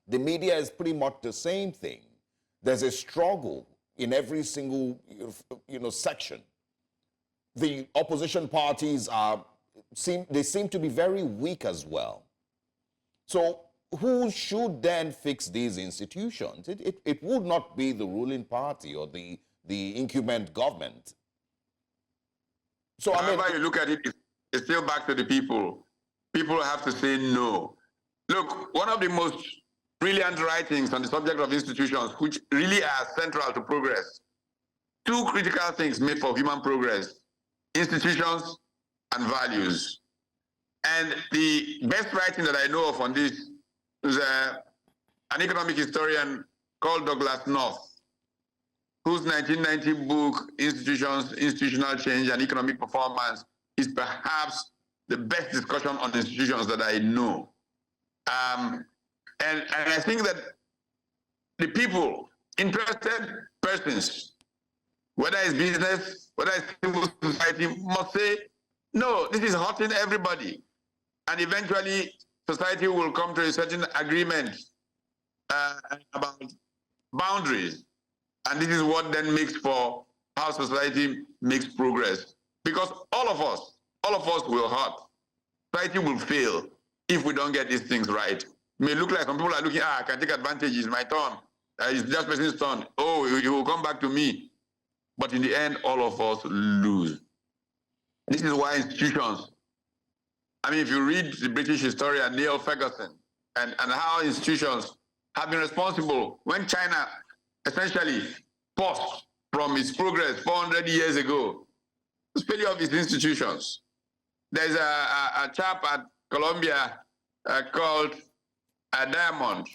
The media is pretty much the same thing. There's a struggle in every single section. The opposition parties seem to be very weak as well. So who should then fix these institutions? It would not be the ruling party or the incumbent government. So however you look at it, it's still back to the people. People have to say no. Look, one of the most brilliant writings on the subject of institutions, which really are central to progress, two critical things made for human progress: institutions and values. And the best writing that I know of on this is an economic historian called Douglas North, whose 1990 book, Institutions, Institutional Change and Economic Performance, is perhaps the best discussion on institutions that I know. And I think that the people, interested persons, whether it's business, whether it's civil society, must say, no, this is hurting everybody. And eventually, society will come to a certain agreement about boundaries. And this is what then makes for how society makes progress. Because all of us will hurt. Society will fail if we don't get these things right. It may look like some people are looking, I can take advantage, it's my turn. It's just person's turn. Oh, you will come back to me. But in the end, all of us lose. This is why institutions, I mean, if you read the British historian Neil Ferguson and how institutions have been responsible when China essentially paused from its progress 400 years ago, the failure of its institutions. There's a chap at Columbia called Diamond,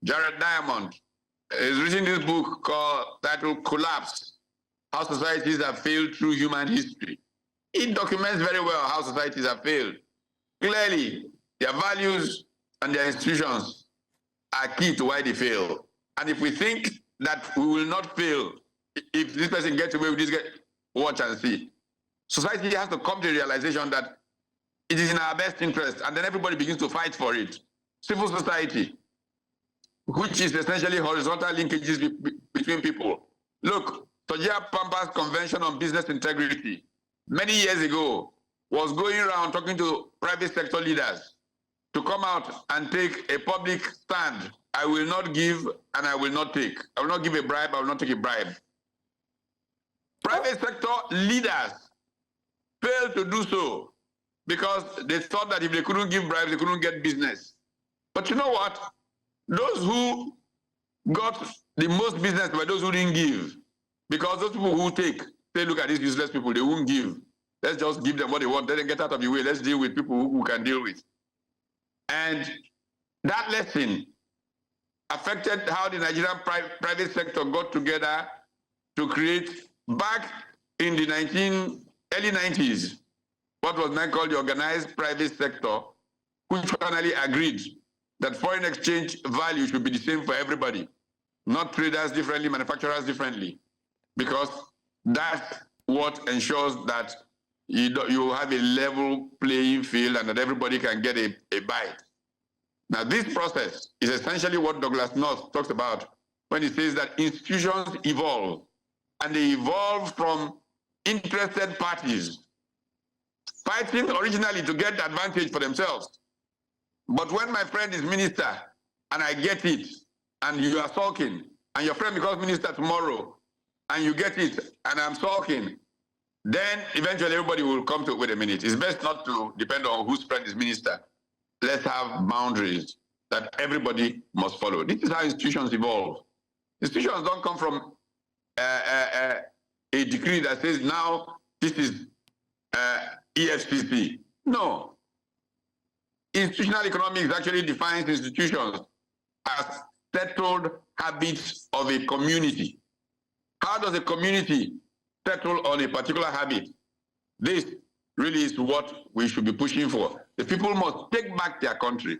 Jared Diamond. He's written this book titled Collapse: How Societies Have Failed Through Human History. It documents very well how societies have failed. Clearly, their values and their institutions are key to why they fail. And if we think that we will not fail, if this person gets away with this, watch and see. Society has to come to the realization that it is in our best interest, and then everybody begins to fight for it. Civil society, which is essentially horizontal linkages between people. Look, Sojia Pampa's Convention on Business Integrity, many years ago, was going around talking to private sector leaders to come out and take a public stand. I will not give and I will not take. I will not give a bribe, I will not take a bribe. Private sector leaders failed to do so because they thought that if they couldn't give bribes, they couldn't get business. But you know what? Those who got the most business were those who didn't give. Because those people who take, say, look at these useless people, they won't give. Let's just give them what they want, let them get out of the way. Let's deal with people who can deal with. And that lesson affected how the Nigerian private sector got together to create, back in the early 90s, what was then called the organized private sector, which finally agreed that foreign exchange value should be the same for everybody, not traders differently, manufacturers differently, because that's what ensures that you have a level playing field and that everybody can get a bite. Now, this process is essentially what Douglas North talks about when he says that institutions evolve, and they evolve from interested parties fighting originally to get advantage for themselves. But when my friend is minister and I get it, and you are sulking, and your friend becomes minister tomorrow, and you get it, and I'm sulking, then eventually everybody will come to, wait a minute, it's best not to depend on whose friend is minister. Let's have boundaries that everybody must follow. This is how institutions evolve. Institutions don't come from a decree that says now this is EFCC. No. Institutional economics actually defines institutions as settled habits of a community. How does a community settle on a particular habit? This really is what we should be pushing for. The people must take back their country.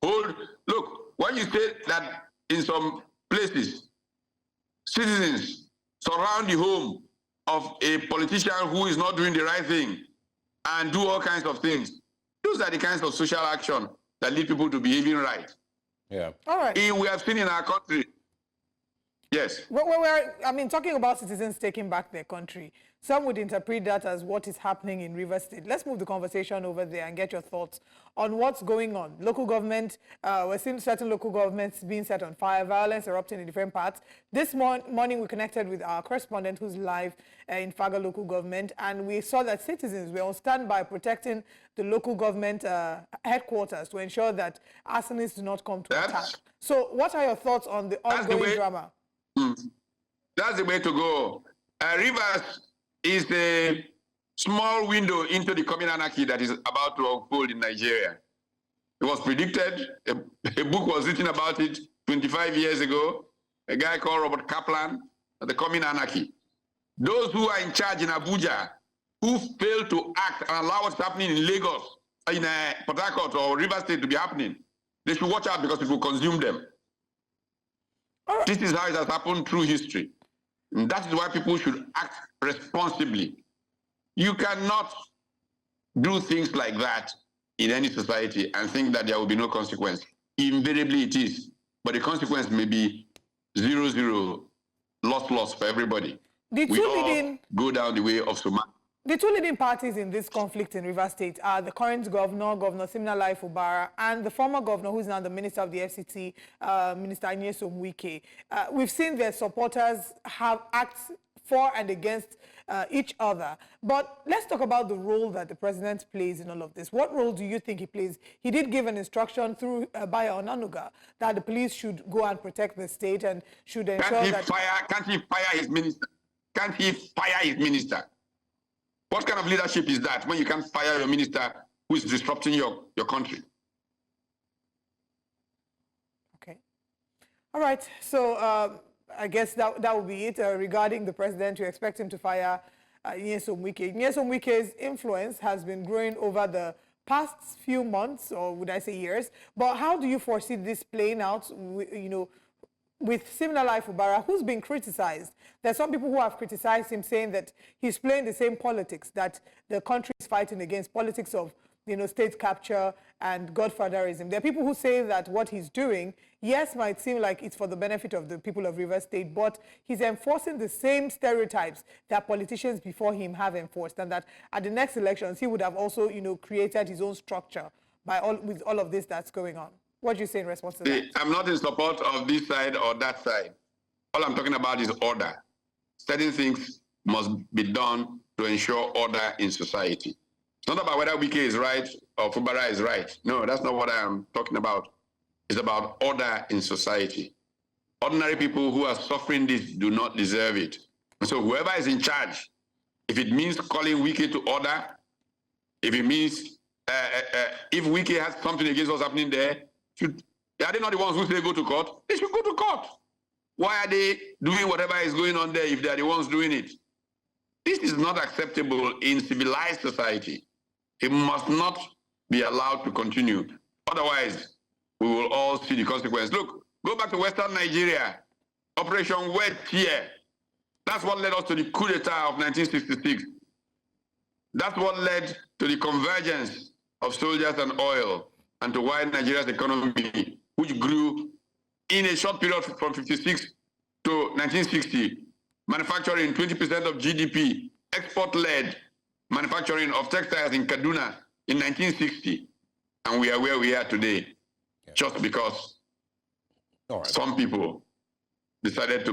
Look, when you say that in some places, citizens surround the home of a politician who is not doing the right thing and do all kinds of things, those are the kinds of social action that lead people to behaving right. Yeah. All right. We have seen in our country. Yes. We're talking about citizens taking back their country. Some would interpret that as what is happening in Rivers State. Let's move the conversation over there and get your thoughts on what's going on. Local government, we're seeing certain local governments being set on fire, violence erupting in different parts. This morning, we connected with our correspondent who's live in Ikwerre Local Government, and we saw that citizens were on standby protecting the local government headquarters to ensure that arsonists do not come to attack. So what are your thoughts on the ongoing drama? That's the way to go. Rivers is a small window into the coming anarchy that is about to unfold in Nigeria. It was predicted. A book was written about it 25 years ago. A guy called Robert Kaplan, The Coming Anarchy. Those who are in charge in Abuja, who fail to act and allow what's happening in Lagos, in Port Harcourt or Rivers State to be happening, they should watch out because it will consume them. This is how it has happened through history. And that is why people should act responsibly. You cannot do things like that in any society and think that there will be no consequence. Invariably it is. But the consequence may be 0-0, loss for everybody. We all go down the way of Somalia. The two leading parties in this conflict in Rivers State are the current governor, Governor Siminalayi Fubara, and the former governor, who is now the minister of the FCT, Minister Isa. We've seen their supporters have acts for and against each other. But let's talk about the role that the president plays in all of this. What role do you think he plays? He did give an instruction through Bayo Onanuga that the police should go and protect the state and should ensure Can't he fire his minister? Can't he fire his minister? What kind of leadership is that when you can't fire your minister who is disrupting your country? Okay. All right. So I guess that would be it regarding the president. You expect him to fire Nyesom Wike. Nyesom Wike's influence has been growing over the past few months, or would I say years. But how do you foresee this playing out, with Siminalayi Fubara, who's been criticized? There's some people who have criticized him, saying that he's playing the same politics that the country is fighting against, politics of state capture and godfatherism. There are people who say that what he's doing, yes, might seem like it's for the benefit of the people of Rivers State, but he's enforcing the same stereotypes that politicians before him have enforced, and that at the next elections, he would have also, created his own structure with all of this that's going on. What do you say in response to that? I'm not in support of this side or that side. All I'm talking about is order. Certain things must be done to ensure order in society. It's not about whether Wike is right or Fubara is right. No, that's not what I'm talking about. It's about order in society. Ordinary people who are suffering this do not deserve it. So whoever is in charge, if it means calling Wike to order, if it means, if Wike has something against what's happening there, are they not the ones who say go to court? They should go to court. Why are they doing whatever is going on there if they are the ones doing it? This is not acceptable in civilized society. It must not be allowed to continue. Otherwise, we will all see the consequence. Look, go back to Western Nigeria, Operation Wet here. That's what led us to the coup d'etat of 1966. That's what led to the convergence of soldiers and oil and to why Nigeria's economy, which grew in a short period from 56 to 1960, manufacturing 20% of GDP, export-led manufacturing of textiles in Kaduna in 1960. And we are where we are today, just because some people decided to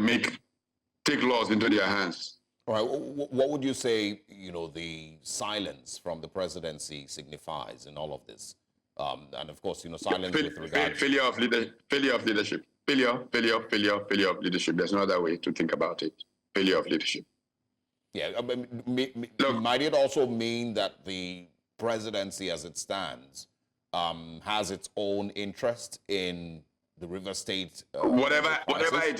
take laws into their hands. All right. What would you say, the silence from the presidency signifies in all of this? And of course, silence with regards... Failure of leadership. Failure of leadership. There's no other way to think about it. Failure of leadership. Yeah. Might it also mean that the presidency as it stands has its own interest in the River State? Whatever it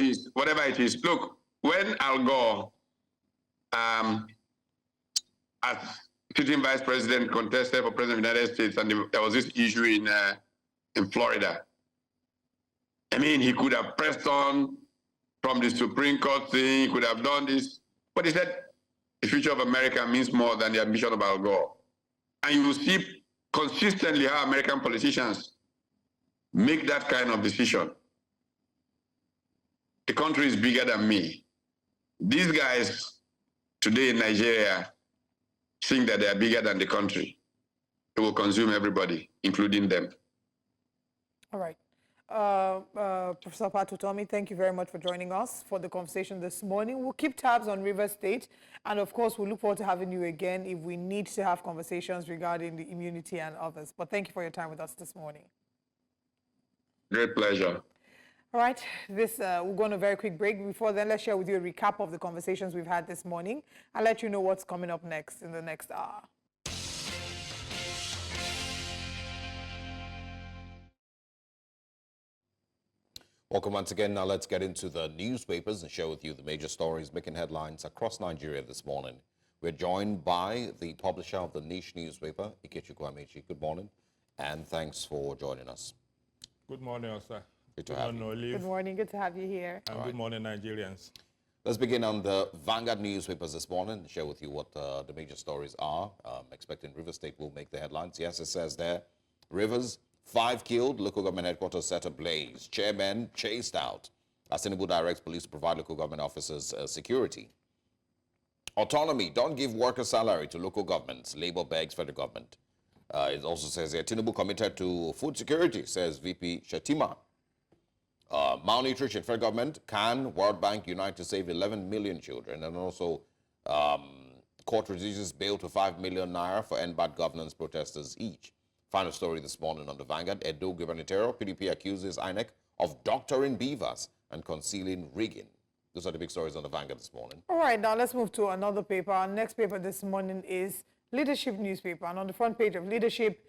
is. Look, when Al Gore, as sitting vice president, contested for president of the United States, and there was this issue in Florida. I mean, he could have pressed on from the Supreme Court thing, he could have done this, but he said the future of America means more than the ambition of Al Gore. And you will see consistently how American politicians make that kind of decision. The country is bigger than me. These guys today in Nigeria think that they are bigger than the country. It will consume everybody, including them. All right. Professor Patutomi, thank you very much for joining us for the conversation this morning. We'll keep tabs on River State, and of course, we'll look forward to having you again if we need to have conversations regarding the immunity and others. But thank you for your time with us this morning. Great pleasure. All right, we'll go on a very quick break. Before then, let's share with you a recap of the conversations we've had this morning and let you know what's coming up next in the next hour. Welcome once again. Now let's get into the newspapers and share with you the major stories making headlines across Nigeria this morning. We're joined by the publisher of the niche newspaper, Ikwerre. Good morning, and thanks for joining us. Good morning, sir. Good to have you. Good morning. Good to have you here. And good morning, Nigerians. Let's begin on the Vanguard newspapers this morning and share with you what the major stories are. Expecting River State will make the headlines. Yes, it says there, Rivers, 5 killed, local government headquarters set ablaze. Chairman chased out. Tinubu directs police to provide local government officers security. Autonomy, don't give workers salary to local governments. Labour begs federal government. It also says here, Tinubu committed to food security, says VP Shatima. Malnutrition, federal government, can World Bank unite to save 11 million children? And also, court reduces bail to 5 million naira for end bad governance protesters each. Final story this morning on the Vanguard. Edo gubernatorial, PDP accuses INEC of doctoring beavers and concealing rigging. Those are the big stories on the Vanguard this morning. All right, now let's move to another paper. Our next paper this morning is Leadership newspaper. And on the front page of Leadership,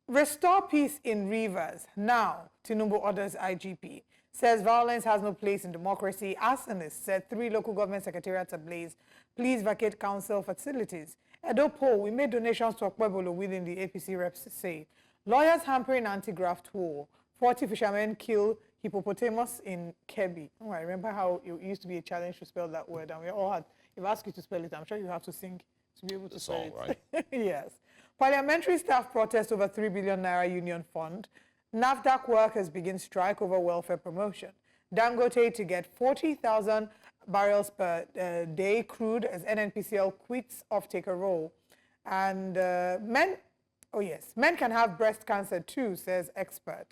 restore peace in Rivers. Now, Tinubu orders IGP. Says violence has no place in democracy. Arsonist said 3 local government secretariats ablaze. Please vacate council facilities. Edo poll, we made donations to Okpebolo within the APC reps say. Lawyers hampering anti-graft war. 40 fishermen kill hippopotamus in Kebbi. Oh, I remember how it used to be a challenge to spell that word. And we all had, if I ask you to spell it, I'm sure you have to sing to be able to spell it. Right? Yes. Parliamentary staff protest over 3 billion naira union fund. NAFDAC workers begin strike over welfare promotion. Dangote to get 40,000 barrels per day crude as NNPCL quits off-taker role. And men can have breast cancer too, says expert.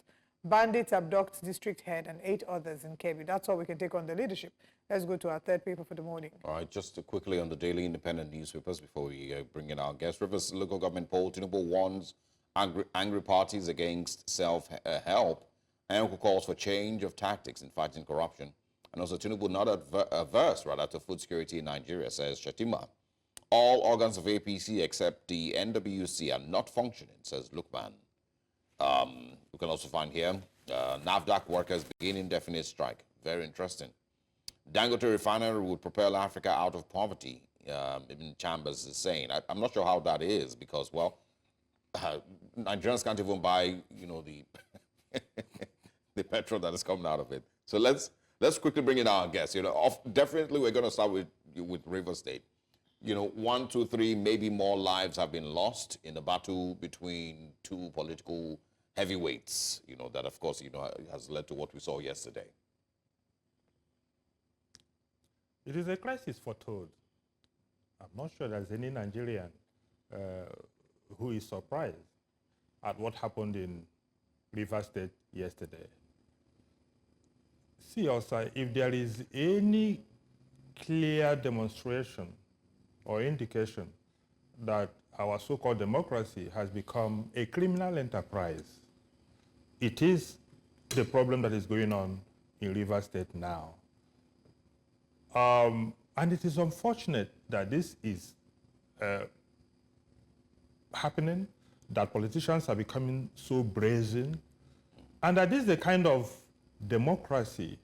Bandits abduct district head and 8 others in Kebbi. That's all we can take on the Leadership. Let's go to our third paper for the morning. All right, just quickly on the daily independent newspapers before we bring in our guest. Rivers local government poll, Tinubu warns angry parties against self-help and calls for change of tactics in fighting corruption. And also Tinubu not averse rather to food security in Nigeria, says Shatima. All organs of APC except the NWC are not functioning, says Lukman. We can also find here, NAFDAC workers begin indefinite strike. Very interesting. Dangote refinery would propel Africa out of poverty, Chambers is saying. I'm not sure how that is because, well, Nigerians can't even buy, you know, the the petrol that is coming out of it. So let's quickly bring in our guests. You know, definitely we're going to start with River State. You know, 1, 2, 3, maybe more lives have been lost in the battle between two political heavyweights. You know, that of course, you know, has led to what we saw yesterday. It is a crisis foretold. I'm not sure there's any Nigerian who is surprised at what happened in River State yesterday. See also, if there is any clear demonstration or indication that our so-called democracy has become a criminal enterprise, it is the problem that is going on in River State now. And it is unfortunate that this is happening, that politicians are becoming so brazen, and that this is the kind of democracy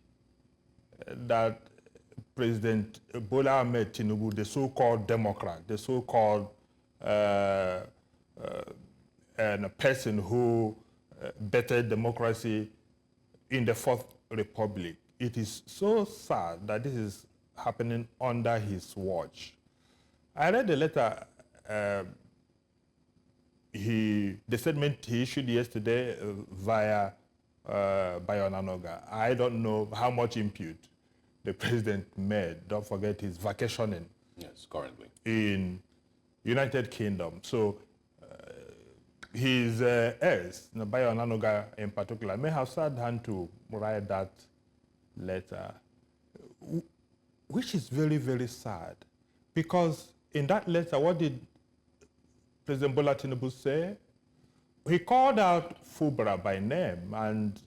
that President Bola Tinubu, the so-called Democrat, the so-called person who bettered democracy in the Fourth Republic. It is so sad that this is happening under his watch. I read the letter, the statement he issued yesterday via Bayonanoga. I don't know how much impute the president made. Don't forget he's vacationing. Yes, currently. In United Kingdom. So his heirs, Bayonanoga in particular, may have sat down to write that letter, which is very, very sad. Because in that letter, what did President Bola Tinubu say? He called out Fubara by name and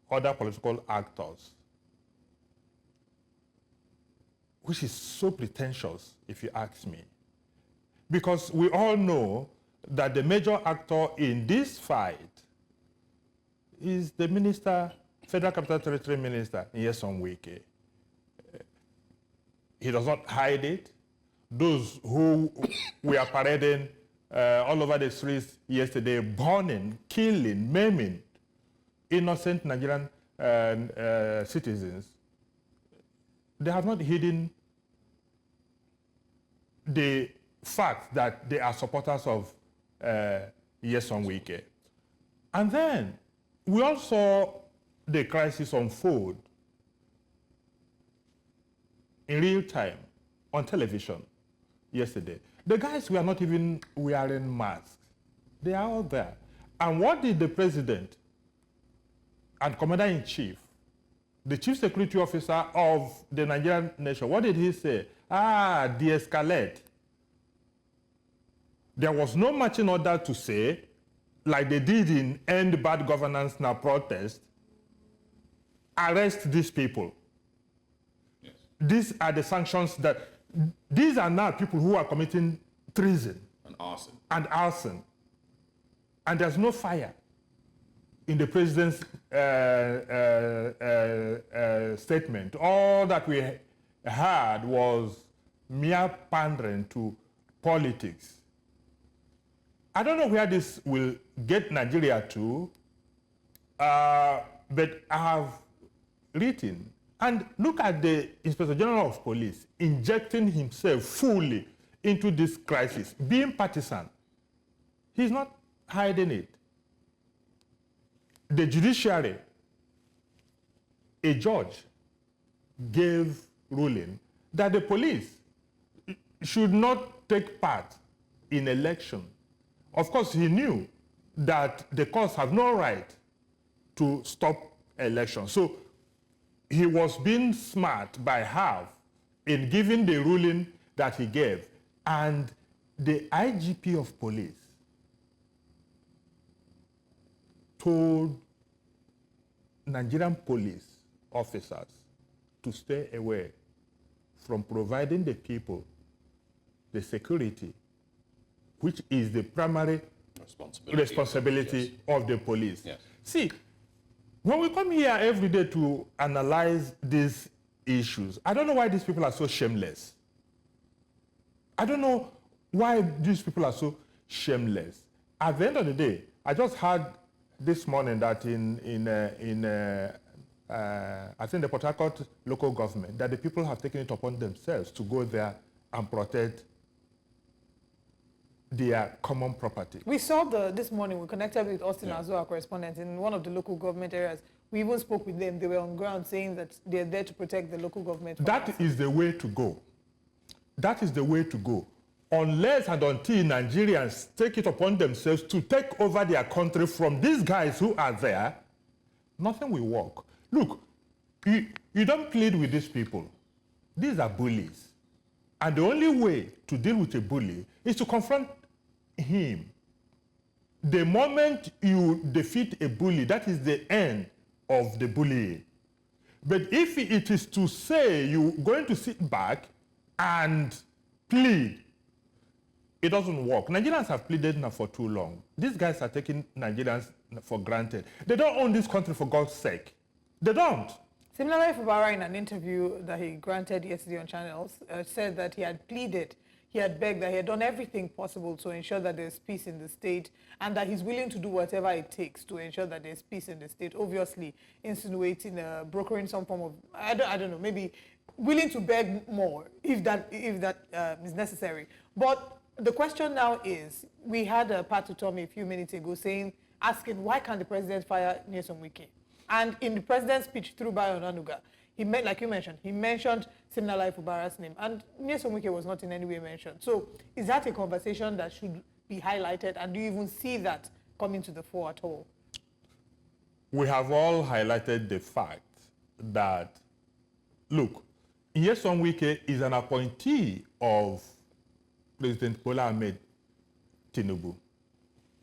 other political actors, which is so pretentious, if you ask me. Because we all know that the major actor in this fight is the minister, Federal Capital Territory Minister, Nyesom Wike. He does not hide it. Those who were parading all over the streets yesterday, burning, killing, maiming innocent Nigerian citizens, they have not hidden the fact that they are supporters of Nyesom Wike. And then we all saw the crisis unfold in real time on television yesterday. The guys were not even wearing masks. They are all there. And what did the president and commander-in-chief, the chief security officer of the Nigerian nation, what did he say? De-escalate. There was no marching order to say, like they did in End Bad Governance Now protest, arrest these people. Yes. These are the sanctions that, these are now people who are committing treason. And arson. And there's no fire in the president's statement. All that we had was mere pandering to politics. I don't know where this will get Nigeria to, but I have written, and look at the Inspector General of Police injecting himself fully into this crisis, being partisan. He's not hiding it. The judiciary, a judge, gave ruling that the police should not take part in election. Of course, he knew that the courts have no right to stop elections. So he was being smart by half in giving the ruling that he gave. And the IGP of police told Nigerian police officers to stay away from providing the people the security, which is the primary responsibility of the police. Yes. See, when we come here every day to analyze these issues, I don't know why these people are so shameless. I don't know why these people are so shameless. at the end of the day, I just heard this morning that I think the Port Harcourt local government, that the people have taken it upon themselves to go there and protect their common property. We saw this morning, we connected with Austin as well, our correspondent, in one of the local government areas. We even spoke with them. They were on ground saying that they're there to protect the local government. That is the way to go. That is the way to go. Unless and until Nigerians take it upon themselves to take over their country from these guys who are there, nothing will work. Look, you don't plead with these people. These are bullies. And the only way to deal with a bully is to confront him. The moment you defeat a bully, that is the end of the bullying. But if it is to say you're going to sit back and plead, it doesn't work. Nigerians have pleaded now for too long. These guys are taking Nigerians for granted. They don't own this country, for God's sake. They don't. Similarly, Fubara, in an interview that he granted yesterday on channels, said that he had pleaded, he had begged, that he had done everything possible to ensure that there's peace in the state, and that he's willing to do whatever it takes to ensure that there's peace in the state, obviously insinuating, brokering some form of, I don't know, maybe willing to beg more if that is necessary. But the question now is, we had Patu Tommy a few minutes ago asking, why can't the president fire Nyesom Wike? And in the president's speech through Bayo Onanuga, like you mentioned, he mentioned Siminalayi Fubara's name, and Nyesom Wike was not in any way mentioned. So is that a conversation that should be highlighted, and do you even see that coming to the fore at all? We have all highlighted the fact that, look, Nyesom Wike is an appointee of President Bola Tinubu.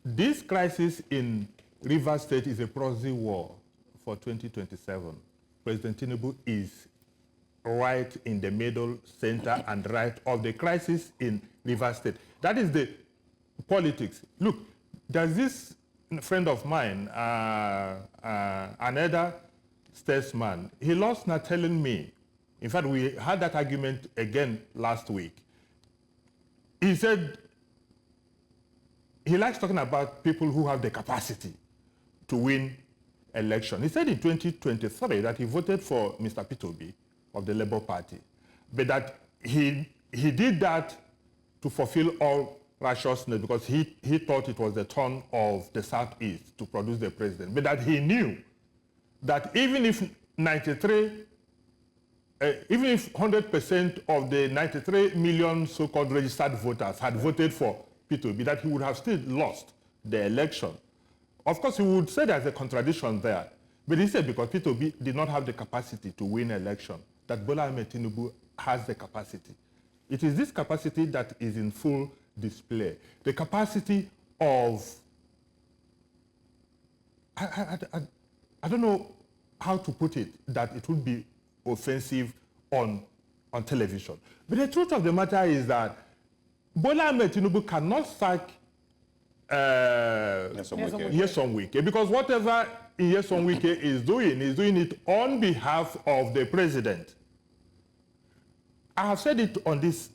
This crisis in Rivers State is a proxy war for 2027. President Tinubu is right in the middle, center, and right of the crisis in Rivers State. That is the politics. Look, there's this friend of mine, another statesman. He lost now telling me, in fact, we had that argument again last week. He said he likes talking about people who have the capacity to win election. He said in 2023 that he voted for Mr. Peter Obi of the Labour Party, but that he did that to fulfill all righteousness because he thought it was the turn of the Southeast to produce the president, but that he knew that even if 100% of the 93 million so-called registered voters had voted for Peter Obi, that he would have still lost the election. Of course, he would say there's a contradiction there, but he said because Peter Obi did not have the capacity to win election, that Bola Tinubu has the capacity. It is this capacity that is in full display. The capacity of, I don't know how to put it, that it would be offensive on television. But the truth of the matter is that Bola Tinubu cannot sack Nyesom Wike, because whatever Nyesom Wike is doing it on behalf of the president. I have said it on this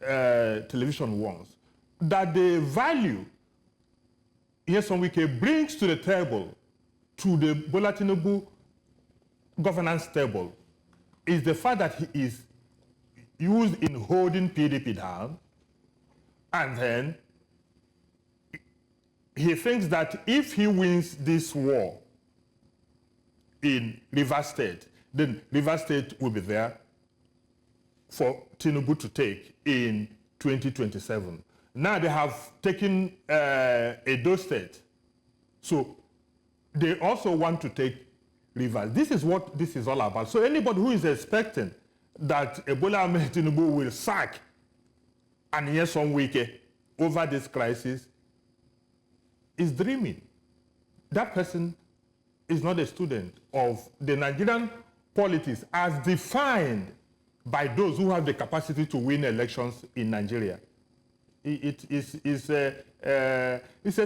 television once, that the value Nyesom Wike brings to the table, to the Bola Tinubu governance table, is the fact that he is used in holding PDP down, and then he thinks that if he wins this war in Rivers State, then Rivers State will be there for Tinubu to take in 2027. Now they have taken Edo State, so they also want to take Rivers. This is what this is all about. So anybody who is expecting that Bola Tinubu will sack and Nyesom Wike over this crisis is dreaming. That person is not a student of the Nigerian politics as defined by those who have the capacity to win elections in Nigeria. It's a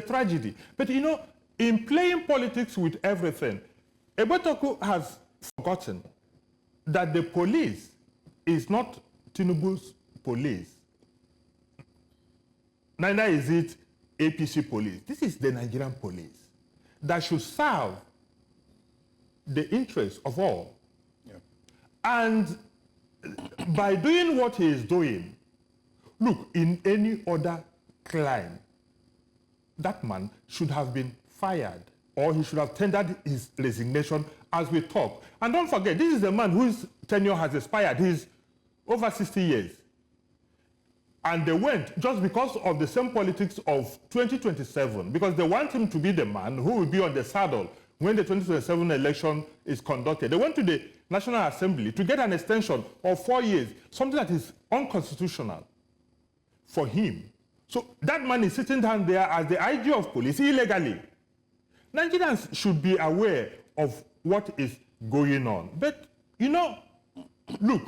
tragedy. But you know, in playing politics with everything, Ebotoku has forgotten that the police is not Tinubu's police. Neither is it APC police. This is the Nigerian police that should serve the interests of all. Yeah. And by doing what he is doing, look, in any other clime, that man should have been fired, or he should have tendered his resignation as we talk. And don't forget, this is the man whose tenure has expired. He's over 60 years. And they went just because of the same politics of 2027, because they want him to be the man who will be on the saddle when the 2027 election is conducted. They went to the National Assembly to get an extension of 4 years, something that is unconstitutional for him. So that man is sitting down there as the IG of police illegally. Nigerians should be aware of what is going on. But, you know, look,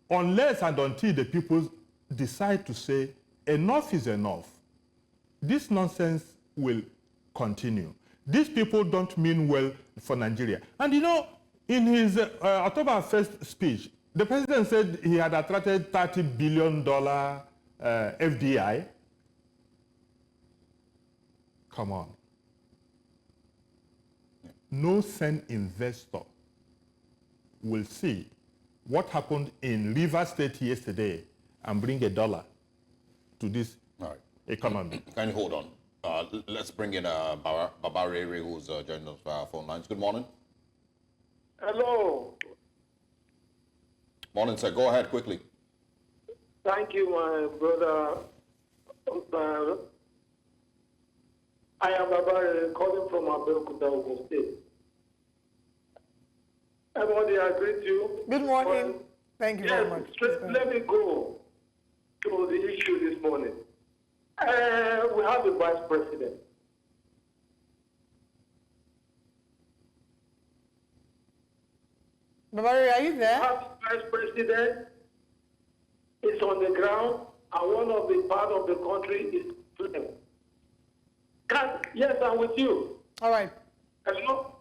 unless and until the people decide to say enough is enough, this nonsense will continue. These people don't mean well for Nigeria. And you know, in his October 1st speech, the president said he had attracted $30 billion FDI. Come on. No sane investor will see what happened in Rivers State yesterday and bring $1 to this economy. Can you hold on? Let's bring in Babarere, who's joining us via phone lines. Good morning. Hello. Morning, sir. Go ahead quickly. Thank you, my brother. I am Babarere, calling from Abeokuta, Ogun State. Everybody, I greet you. Good morning. Thank you very much. Let me go to the issue this morning. We have a vice president. Babari, are you there? We have a vice president. It's on the ground, and one of the part of the country is flame. Yes, I'm with you. All right. Hello?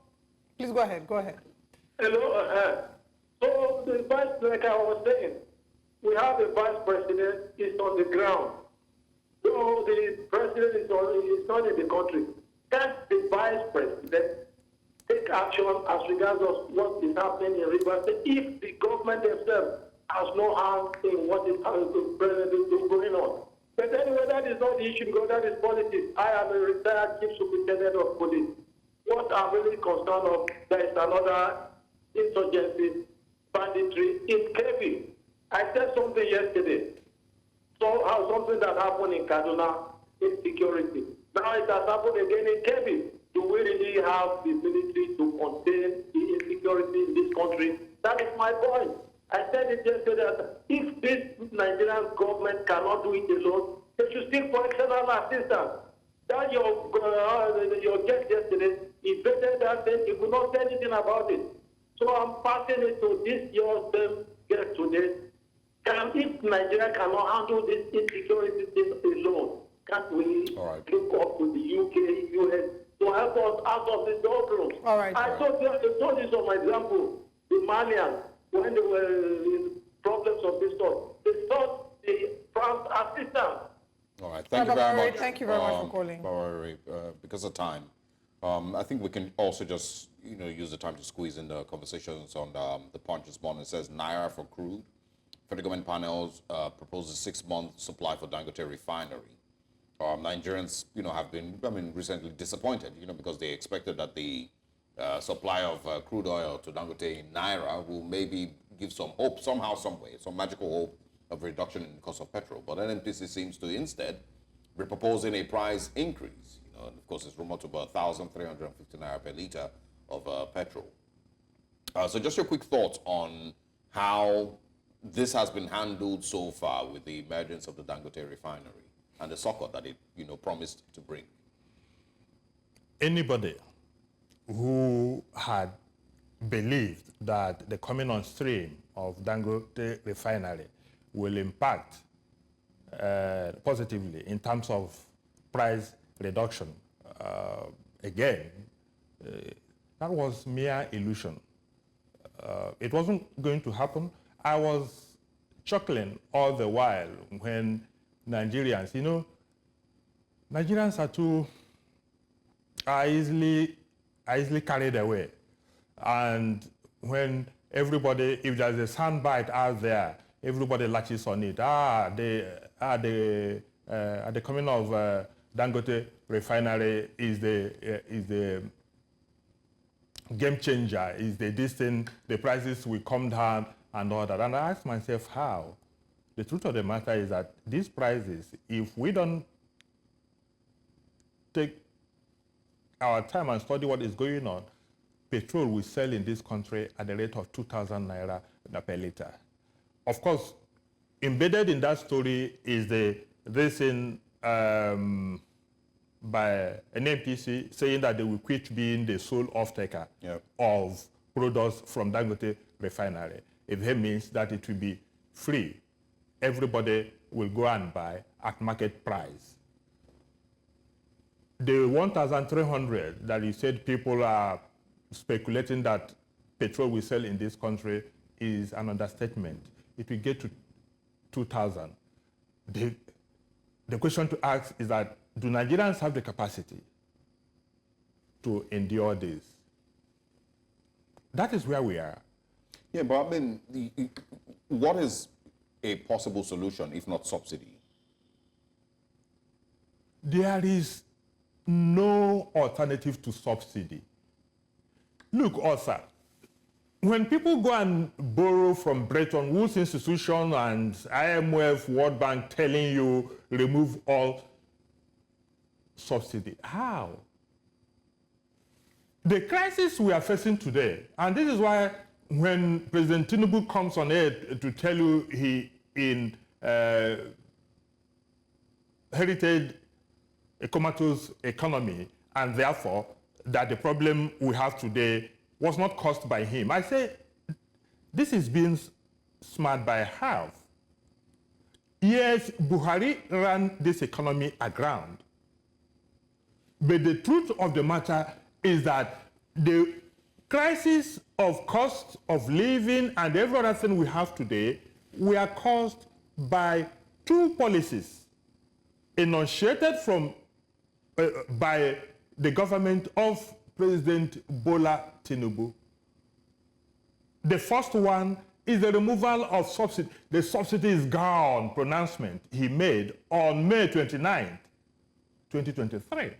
Please go ahead. Go ahead. Hello. So the vice, like I was saying, we have a vice president. It's on the ground. So the president is not in the country. Can the vice president take action as regards of what is happening in Rivers State if the government themselves has no hand in what is going on? But anyway, that is not the issue because that is politics. I am a retired chief superintendent of police. What I'm really concerned of, there is another insurgency, banditry in Kebbi. I said something yesterday. So something that happened in Kaduna, insecurity. Now it has happened again in Kebbi. Do we really have the military to contain the insecurity in this country? That is my point. I said it yesterday that if this Nigerian government cannot do it alone, they should seek for external assistance. That your guest yesterday invaded that thing, he could not say anything about it. So I'm passing it to this your guest today. If Nigeria cannot handle this insecurity thing alone, can't we look up to the UK, US to help us out of this doldrums? All right. I told you some example. The Malians, when they were in problems of this sort, they sought the France assistance. All right. Thank you very much. Thank you very much for calling. Because of time, I think we can also just use the time to squeeze in the conversations on the Punch this morning. It says Naira for crude. Federal government panels proposes 6-month supply for Dangote refinery. Nigerians, have been, recently disappointed, because they expected that the supply of crude oil to Dangote in Naira will maybe give some hope somehow, some way, some magical hope of reduction in the cost of petrol. But NNPC seems to instead be proposing a price increase. And of course, it's rumored to be 1,350 naira per litre of petrol. So just your quick thoughts on how this has been handled so far with the emergence of the Dangote refinery and the succor that it, promised to bring. Anybody who had believed that the coming on stream of Dangote refinery will impact positively in terms of price reduction, that was mere illusion. It wasn't going to happen. I was chuckling all the while when Nigerians, Nigerians are easily carried away. And when everybody, if there's a soundbite out there, everybody latches on it. The coming of Dangote refinery is the game changer, is this thing, the prices will come down and all that. And I ask myself, how? The truth of the matter is that these prices, if we don't take our time and study what is going on, petrol will sell in this country at the rate of 2,000 naira per liter. Of course, embedded in that story is this thing by an NPC saying that they will quit being the sole off-taker of products from Dangote refinery. It means that it will be free. Everybody will go and buy at market price. The 1,300 that you said people are speculating that petrol will sell in this country is an understatement. It will get to 2,000. The question to ask is that, do Nigerians have the capacity to endure this? That is where we are. Yeah, but I mean, what is a possible solution if not subsidy? There is no alternative to subsidy. Look, Osa, when people go and borrow from Bretton Woods institution and IMF, World Bank telling you remove all subsidy, how? The crisis we are facing today, and this is why when President Tinubu comes on air to tell you he inherited a comatose economy, and therefore that the problem we have today was not caused by him. I say this is being smart by half. Yes, Buhari ran this economy aground. But the truth of the matter is that the crisis of cost of living and every other thing we have today were caused by two policies enunciated by the government of President Bola Tinubu. The first one is the removal of subsidy. The subsidy is gone pronouncement he made on May 29, 2023.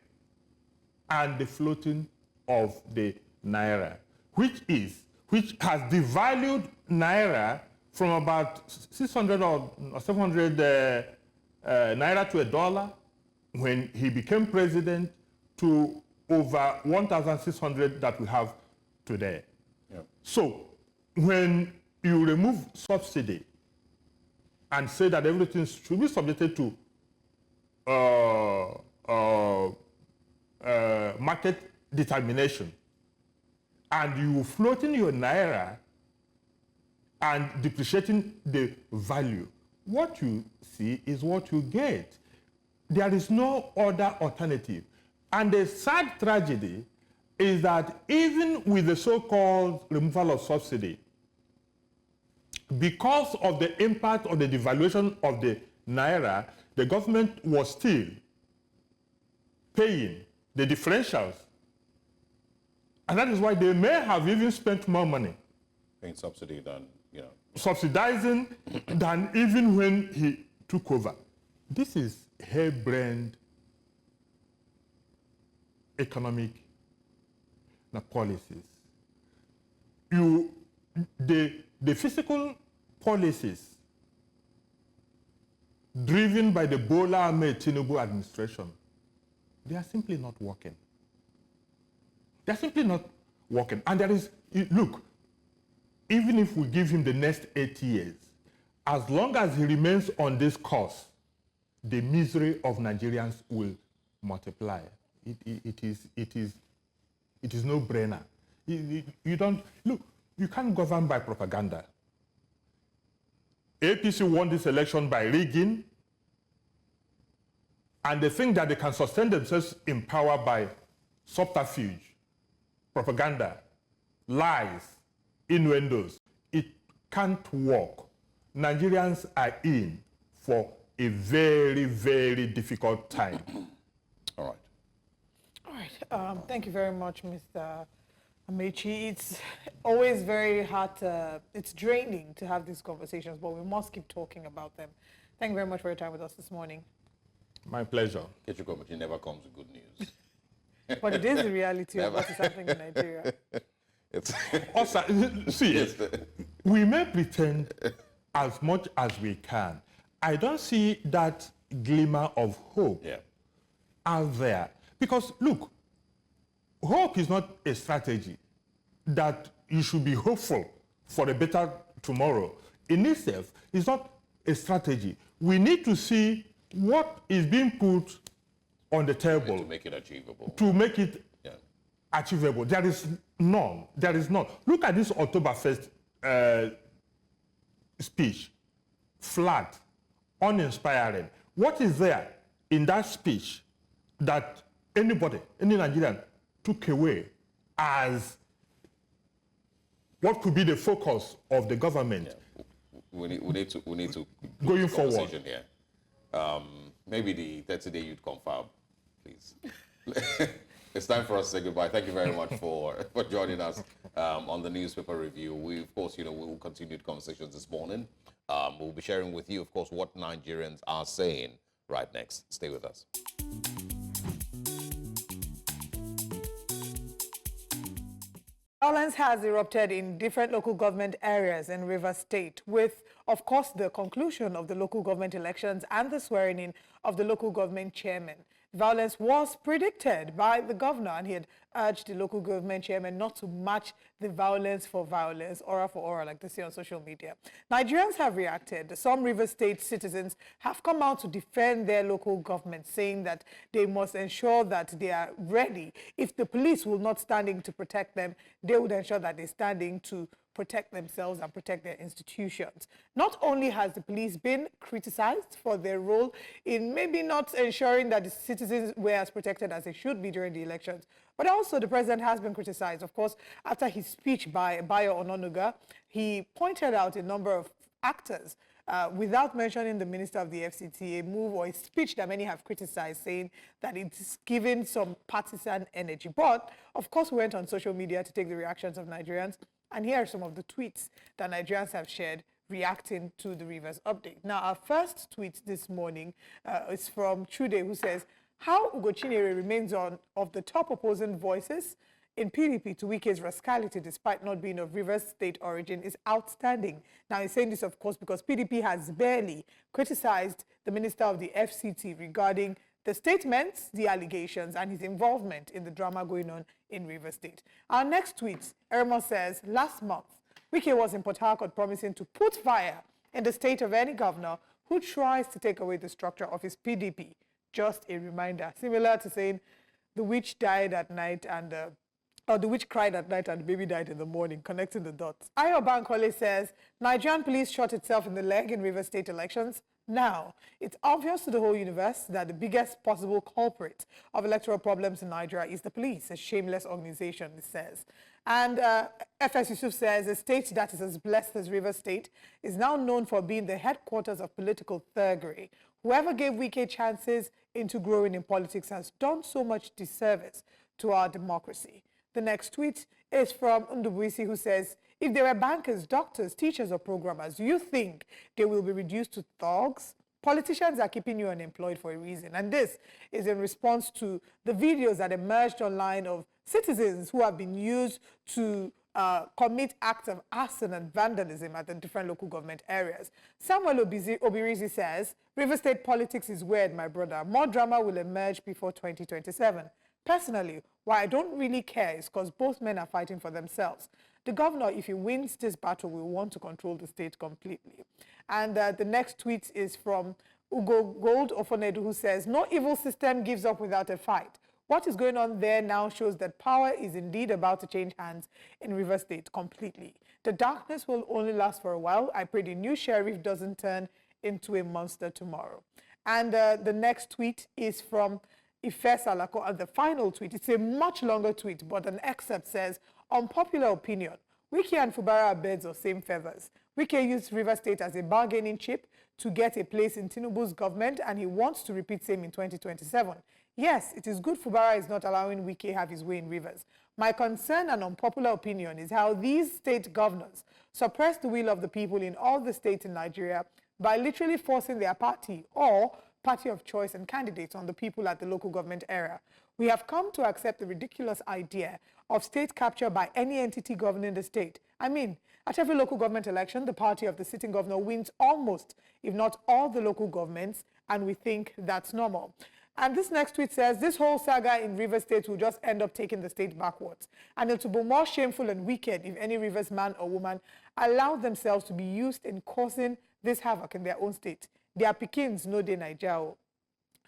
And the floating of the naira, which has devalued naira from about 600 or 700 naira to $1 when he became president to over 1,600 that we have today. Yep. So when you remove subsidy and say that everything should be subjected to market determination, and you floating your naira and depreciating the value, what you see is what you get. There is no other alternative. And the sad tragedy is that even with the so-called removal of subsidy, because of the impact of the devaluation of the naira, the government was still paying the differentials. And that is why they may have even spent more money paying subsidy than, subsidizing than even when he took over. This is harebrained economic policies. The physical policies driven by the Bola Tinubu administration, they are simply not working. They are simply not working. And there is, look, even if we give him the next 8 years, as long as he remains on this course, the misery of Nigerians will multiply. It is no brainer. You don't, look, you can't govern by propaganda. APC won this election by rigging, and they think that they can sustain themselves in power by subterfuge, propaganda, lies, innuendos. It can't work. Nigerians are in for a very, very difficult time. All right. All right. Thank you very much, Mr. Amechi. It's always very hard it's draining to have these conversations, but we must keep talking about them. Thank you very much for your time with us this morning. My pleasure. Kechukwuemeka never comes with good news. But it is the reality of what is happening in Nigeria. Also, see, we may pretend as much as we can. I don't see that glimmer of hope out there. Because, look, hope is not a strategy that you should be hopeful for a better tomorrow. In itself, it's not a strategy. We need to see what is being put on the table. To make it achievable. To make it achievable. There is none. There is none. Look at this October 1st speech. Flat, uninspiring. What is there in that speech that anybody, any Nigerian, took away as what could be the focus of the government? Yeah. We need to going forward here. Maybe the 30-day youth confirm, please. It's time for us to say goodbye. Thank you very much for joining us on the newspaper review. We, of course, we will continue the conversations this morning. We'll be sharing with you, of course, what Nigerians are saying right next. Stay with us. Violence has erupted in different local government areas in Rivers State with, of course, the conclusion of the local government elections and the swearing-in of the local government chairman. Violence was predicted by the governor, and he had urged the local government chairman not to match the violence for violence, aura for aura, like they say on social media. Nigerians have reacted. Some Rivers State citizens have come out to defend their local government, saying that they must ensure that they are ready. If the police will not stand in to protect them, they would ensure that they stand in to protect themselves and protect their institutions. Not only has the police been criticized for their role in maybe not ensuring that the citizens were as protected as they should be during the elections, but also the president has been criticized. Of course, after his speech by Bayo Ononuga, he pointed out a number of actors without mentioning the minister of the FCT, a move or a speech that many have criticized, saying that it's given some partisan energy. But, of course, we went on social media to take the reactions of Nigerians, and here are some of the tweets that Nigerians have shared reacting to the Rivers update. Now, our first tweet this morning is from Chude, who says, how Ugo Chinyere remains one of the top opposing voices in PDP to Wike's rascality, despite not being of Rivers State origin, is outstanding. Now, he's saying this, of course, because PDP has barely criticized the minister of the FCT regarding the statements, the allegations, and his involvement in the drama going on in Rivers State. Our next tweet, Eremo says, last month, Wike was in Port Harcourt promising to put fire in the state of any governor who tries to take away the structure of his PDP. Just a reminder, similar to saying the witch died at night and or the witch cried at night and the baby died in the morning, connecting the dots. Ayo Bankole says, Nigerian police shot itself in the leg in Rivers State elections. Now, it's obvious to the whole universe that the biggest possible culprit of electoral problems in Nigeria is the police, a shameless organization, it says. And FS Yusuf says, a state that is as blessed as Rivers State is now known for being the headquarters of political thuggery. Whoever gave Wike chances into growing in politics has done so much disservice to our democracy. The next tweet is from Ndubuisi, who says, if there were bankers, doctors, teachers, or programmers, you think they will be reduced to thugs? Politicians are keeping you unemployed for a reason. And this is in response to the videos that emerged online of citizens who have been used to commit acts of arson and vandalism at the different local government areas. Samuel Obirizi says, River State politics is weird, my brother. More drama will emerge before 2027. Personally, why I don't really care is because both men are fighting for themselves. The governor, if he wins this battle, will want to control the state completely. And the next tweet is from Ugo Gold Ofonedu, who says, no evil system gives up without a fight. What is going on there now shows that power is indeed about to change hands in Rivers State completely. The darkness will only last for a while. I pray the new sheriff doesn't turn into a monster tomorrow. And the next tweet is from Ikwerre Salako, and the final tweet, it's a much longer tweet, but an excerpt says, unpopular opinion, Wike and Fubara are birds of same feathers. Wike used Rivers State as a bargaining chip to get a place in Tinubu's government, and he wants to repeat same in 2027. Yes, it is good Fubara is not allowing Wike have his way in Rivers. My concern and unpopular opinion is how these state governors suppress the will of the people in all the states in Nigeria by literally forcing their party or party of choice and candidates on the people at the local government area. We have come to accept the ridiculous idea of state capture by any entity governing the state. I mean, at every local government election, the party of the sitting governor wins almost, if not all, the local governments, and we think that's normal. And this next tweet says, this whole saga in Rivers State will just end up taking the state backwards. And it will be more shameful and wicked if any Rivers man or woman allow themselves to be used in causing this havoc in their own state. Their Pikins no de Nigeria.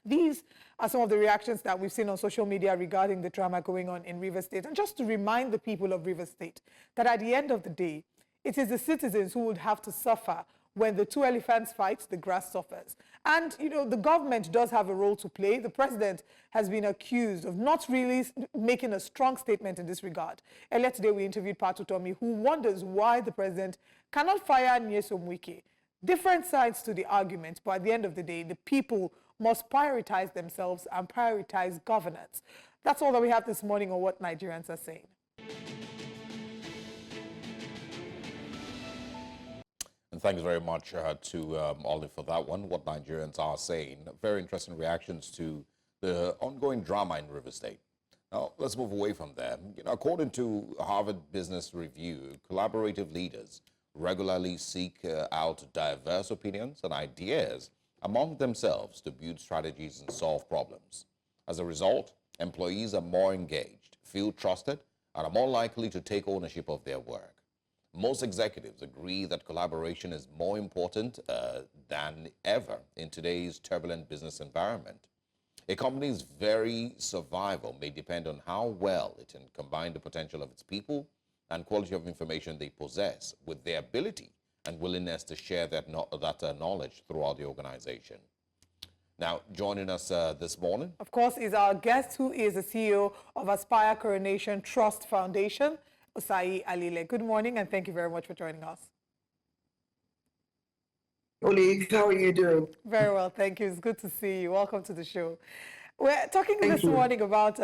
These are some of the reactions that we've seen on social media regarding the drama going on in Rivers State. And just to remind the people of Rivers State that at the end of the day, it is the citizens who would have to suffer when the two elephants fight, the grass suffers. And, you know, the government does have a role to play. The president has been accused of not really making a strong statement in this regard. Earlier today, we interviewed Peter Obi, who wonders why the president cannot fire Nyesom Wike. Different sides to the argument, but at the end of the day, the people must prioritize themselves and prioritize governance. That's all that we have this morning on what Nigerians are saying. And thanks very much to Olive for that one, what Nigerians are saying. Very interesting reactions to the ongoing drama in Rivers State. Now, let's move away from there. You know, according to Harvard Business Review, collaborative leaders regularly seek out diverse opinions and ideas among themselves to build strategies and solve problems. As a result, employees are more engaged, feel trusted, and are more likely to take ownership of their work. Most executives agree that collaboration is more important than ever in today's turbulent business environment. A company's very survival may depend on how well it can combine the potential of its people and quality of information they possess with their ability and willingness to share that knowledge throughout the organization. Now, joining us this morning, of course, is our guest, who is the CEO of Aspire Coronation Trust Foundation, Isa Ali. Good morning, and thank you very much for joining us. Oli, how are you doing? Very well, thank you. It's good to see you. Welcome to the show. We're talking this morning about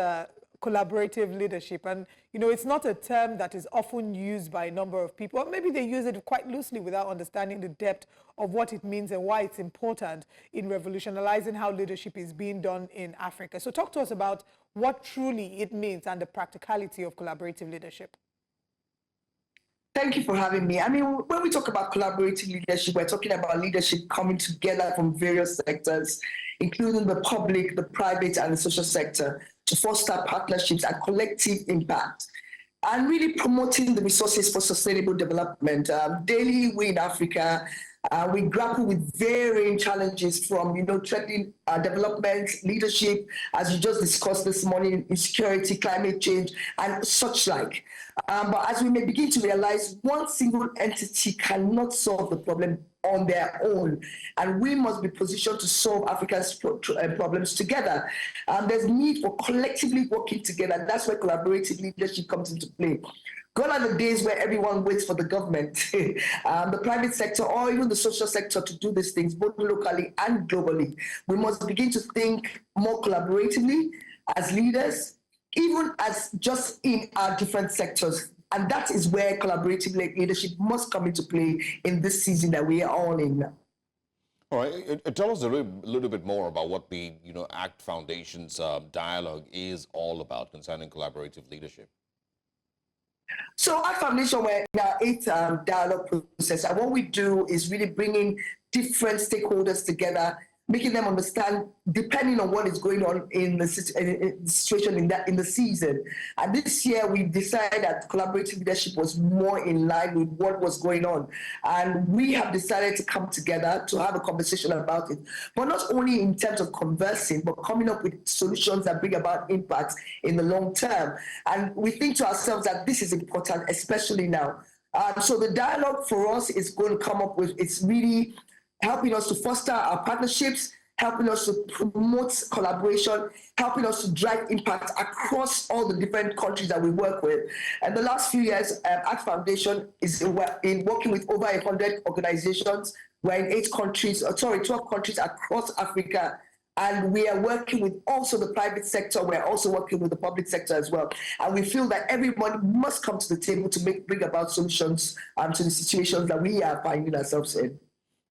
collaborative leadership, and you know, it's not a term that is often used by a number of people, or maybe they use it quite loosely without understanding the depth of what it means and why it's important in revolutionizing how leadership is being done in Africa. So talk to us about what truly it means and the practicality of collaborative leadership. Thank you for having me. I mean, when we talk about collaborative leadership, we're talking about leadership coming together from various sectors, including the public, the private, and the social sector, to foster partnerships and collective impact, and really promoting the resources for sustainable development. Daily, we in Africa, we grapple with varying challenges from, you know, threatening development, leadership, as you just discussed this morning, insecurity, climate change, and such like. But as we may begin to realize, one single entity cannot solve the problem on their own, and we must be positioned to solve Africa's problems together. There's need for collectively working together. That's where collaborative leadership comes into play. Gone are the days where everyone waits for the government, the private sector, or even the social sector to do these things, both locally and globally. We must begin to think more collaboratively as leaders, even as just in our different sectors. And that is where collaborative leadership must come into play in this season that we are all in now. All right, tell us a little bit more about what the ACT Foundation's dialogue is all about concerning collaborative leadership. So our foundation, we're in our 8th dialogue process, and what we do is really bringing different stakeholders together, making them understand, depending on what is going on in the situation in the season. And this year, we decided that collaborative leadership was more in line with what was going on. And we have decided to come together to have a conversation about it, but not only in terms of conversing, but coming up with solutions that bring about impact in the long term. And we think to ourselves that this is important, especially now. So the dialogue for us is going to come up with, it's really helping us to foster our partnerships, helping us to promote collaboration, helping us to drive impact across all the different countries that we work with. And the last few years, ACT Foundation is in working with over 100 organizations. We're in 12 countries across Africa. And we are working with also the private sector. We're also working with the public sector as well. And we feel that everybody must come to the table to bring about solutions to the situations that we are finding ourselves in.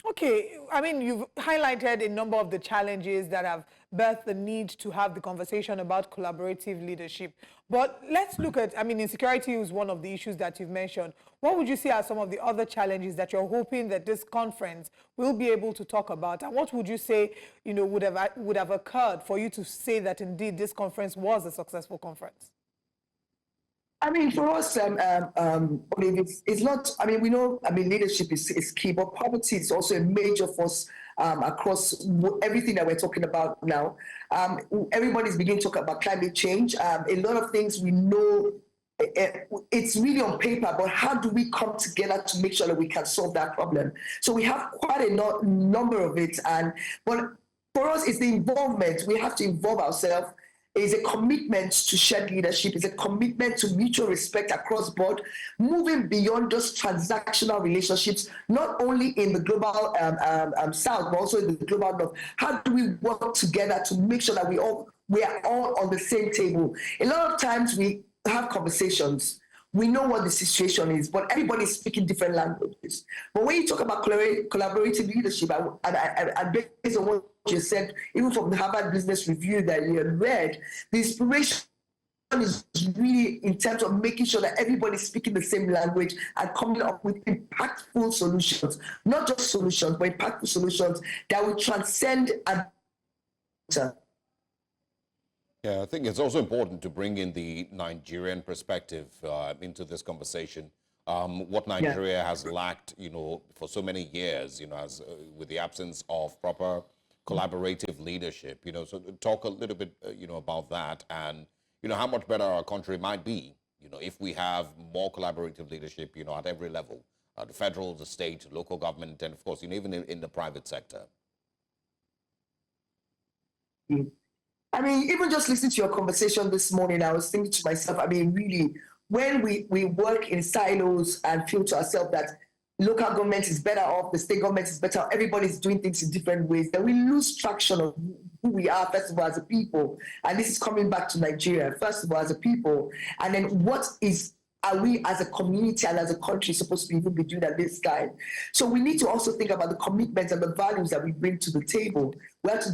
Okay, I mean, you've highlighted a number of the challenges that have birthed the need to have the conversation about collaborative leadership. But let's look at, I mean, insecurity is one of the issues that you've mentioned. What would you say are some of the other challenges that you're hoping that this conference will be able to talk about? And what would you say, you know, would have occurred for you to say that indeed this conference was a successful conference? I mean, for us, it's not, I mean, we know, I mean, leadership is key, but poverty is also a major force across everything that we're talking about now. Everybody's beginning to talk about climate change. A lot of things we know, it's really on paper, but how do we come together to make sure that we can solve that problem? So we have quite a number of it. But for us, it's the involvement. We have to involve ourselves. Is a commitment to shared leadership, is a commitment to mutual respect across board, moving beyond just transactional relationships, not only in the global south, but also in the global north. How do we work together to make sure that we are all on the same table? A lot of times we have conversations, we know what the situation is, but everybody's speaking different languages. But when you talk about collaborative leadership, and based on what you said, even from the Harvard Business Review that you had read, the inspiration is really in terms of making sure that everybody's speaking the same language and coming up with impactful solutions, not just solutions, but impactful solutions that will transcend and yeah, I think it's also important to bring in the Nigerian perspective into this conversation. What Nigeria has lacked, you know, for so many years, you know, as with the absence of proper collaborative leadership, you know, so talk a little bit, you know, about that and, you know, how much better our country might be, you know, if we have more collaborative leadership, you know, at every level, the federal, the state, local government, and of course, you know, even in the private sector. I mean, even just listening to your conversation this morning, I was thinking to myself, I mean, really, when we work in silos and feel to ourselves that local government is better off, the state government is better off, everybody's doing things in different ways, then we lose traction of who we are, first of all, as a people. And this is coming back to Nigeria, first of all, as a people. And then are we as a community and as a country supposed to even be doing at this time? So we need to also think about the commitments and the values that we bring to the table. We have to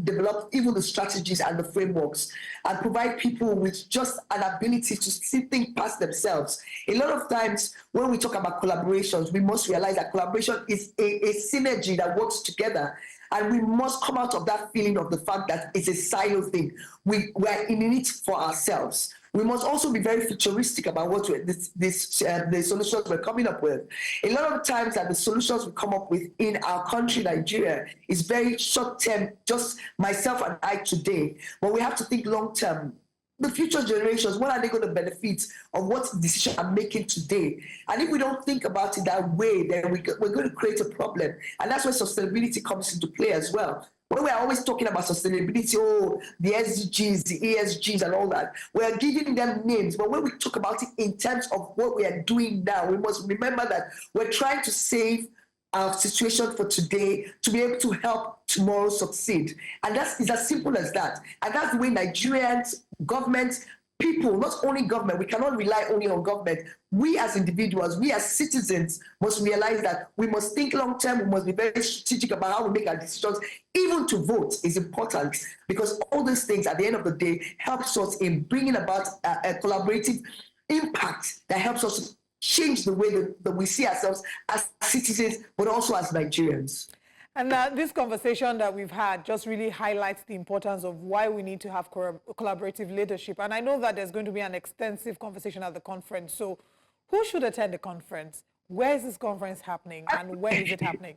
develop even the strategies and the frameworks and provide people with just an ability to think past themselves. A lot of times when we talk about collaborations, we must realize that collaboration is a synergy that works together. And we must come out of that feeling of the fact that it's a silo thing. We're in it for ourselves. We must also be very futuristic about what the solutions we're coming up with. A lot of times that the solutions we come up with in our country, Nigeria, is very short-term, just myself and I today. But we have to think long-term. The future generations, what are they going to benefit of what decision I'm making today? And if we don't think about it that way, then we're going to create a problem. And that's where sustainability comes into play as well. When we're always talking about sustainability, the SDGs, the ESGs and all that, we're giving them names. But when we talk about it in terms of what we are doing now, we must remember that we're trying to save our situation for today to be able to help tomorrow succeed. And it's as simple as that. And that's the way Nigerians, governments, people, not only government, we cannot rely only on government. We as individuals, we as citizens must realize that we must think long term, we must be very strategic about how we make our decisions. Even to vote is important because all these things at the end of the day helps us in bringing about a collaborative impact that helps us change the way that we see ourselves as citizens, but also as Nigerians. And this conversation that we've had just really highlights the importance of why we need to have collaborative leadership. And I know that there's going to be an extensive conversation at the conference. So who should attend the conference? Where is this conference happening? And when is it happening?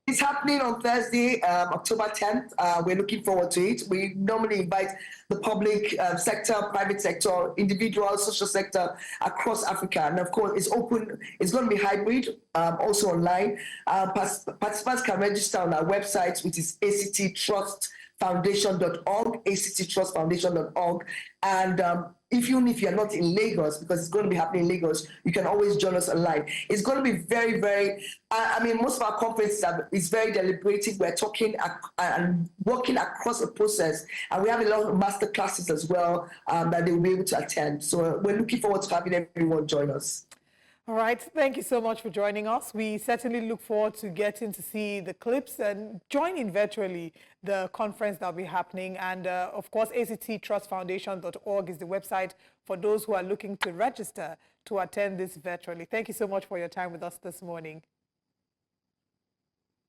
It's happening on Thursday, October 10th. We're looking forward to it. We normally invite the public sector, private sector, individual, social sector across Africa. And of course, it's open. It's going to be hybrid, also online. Participants can register on our website, which is acttrustfoundation.org, acttrustfoundation.org. And even if you're not in Lagos, because it's going to be happening in Lagos, you can always join us online. It's going to be very, very, I mean, most of our conferences is very deliberative. We're talking and working across a process, and we have a lot of master classes as well that they will be able to attend. So we're looking forward to having everyone join us. All right, thank you so much for joining us. We certainly look forward to getting to see the clips and joining virtually the conference that will be happening. And of course, acttrustfoundation.org is the website for those who are looking to register to attend this virtually. Thank you so much for your time with us this morning.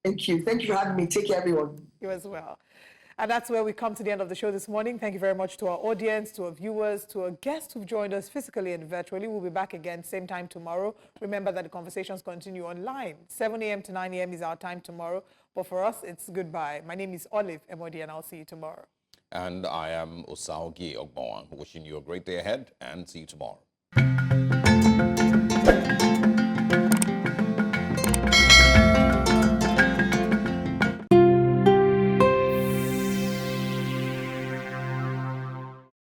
Thank you. Thank you for having me. Take care, everyone. You as well. And that's where we come to the end of the show this morning. Thank you very much to our audience, to our viewers, to our guests who've joined us physically and virtually. We'll be back again same time tomorrow. Remember that the conversations continue online. 7 a.m. to 9 a.m. is our time tomorrow. But for us, it's goodbye. My name is Olive Emodi, and I'll see you tomorrow. And I am Osaogi Ogbowan, wishing you a great day ahead and see you tomorrow.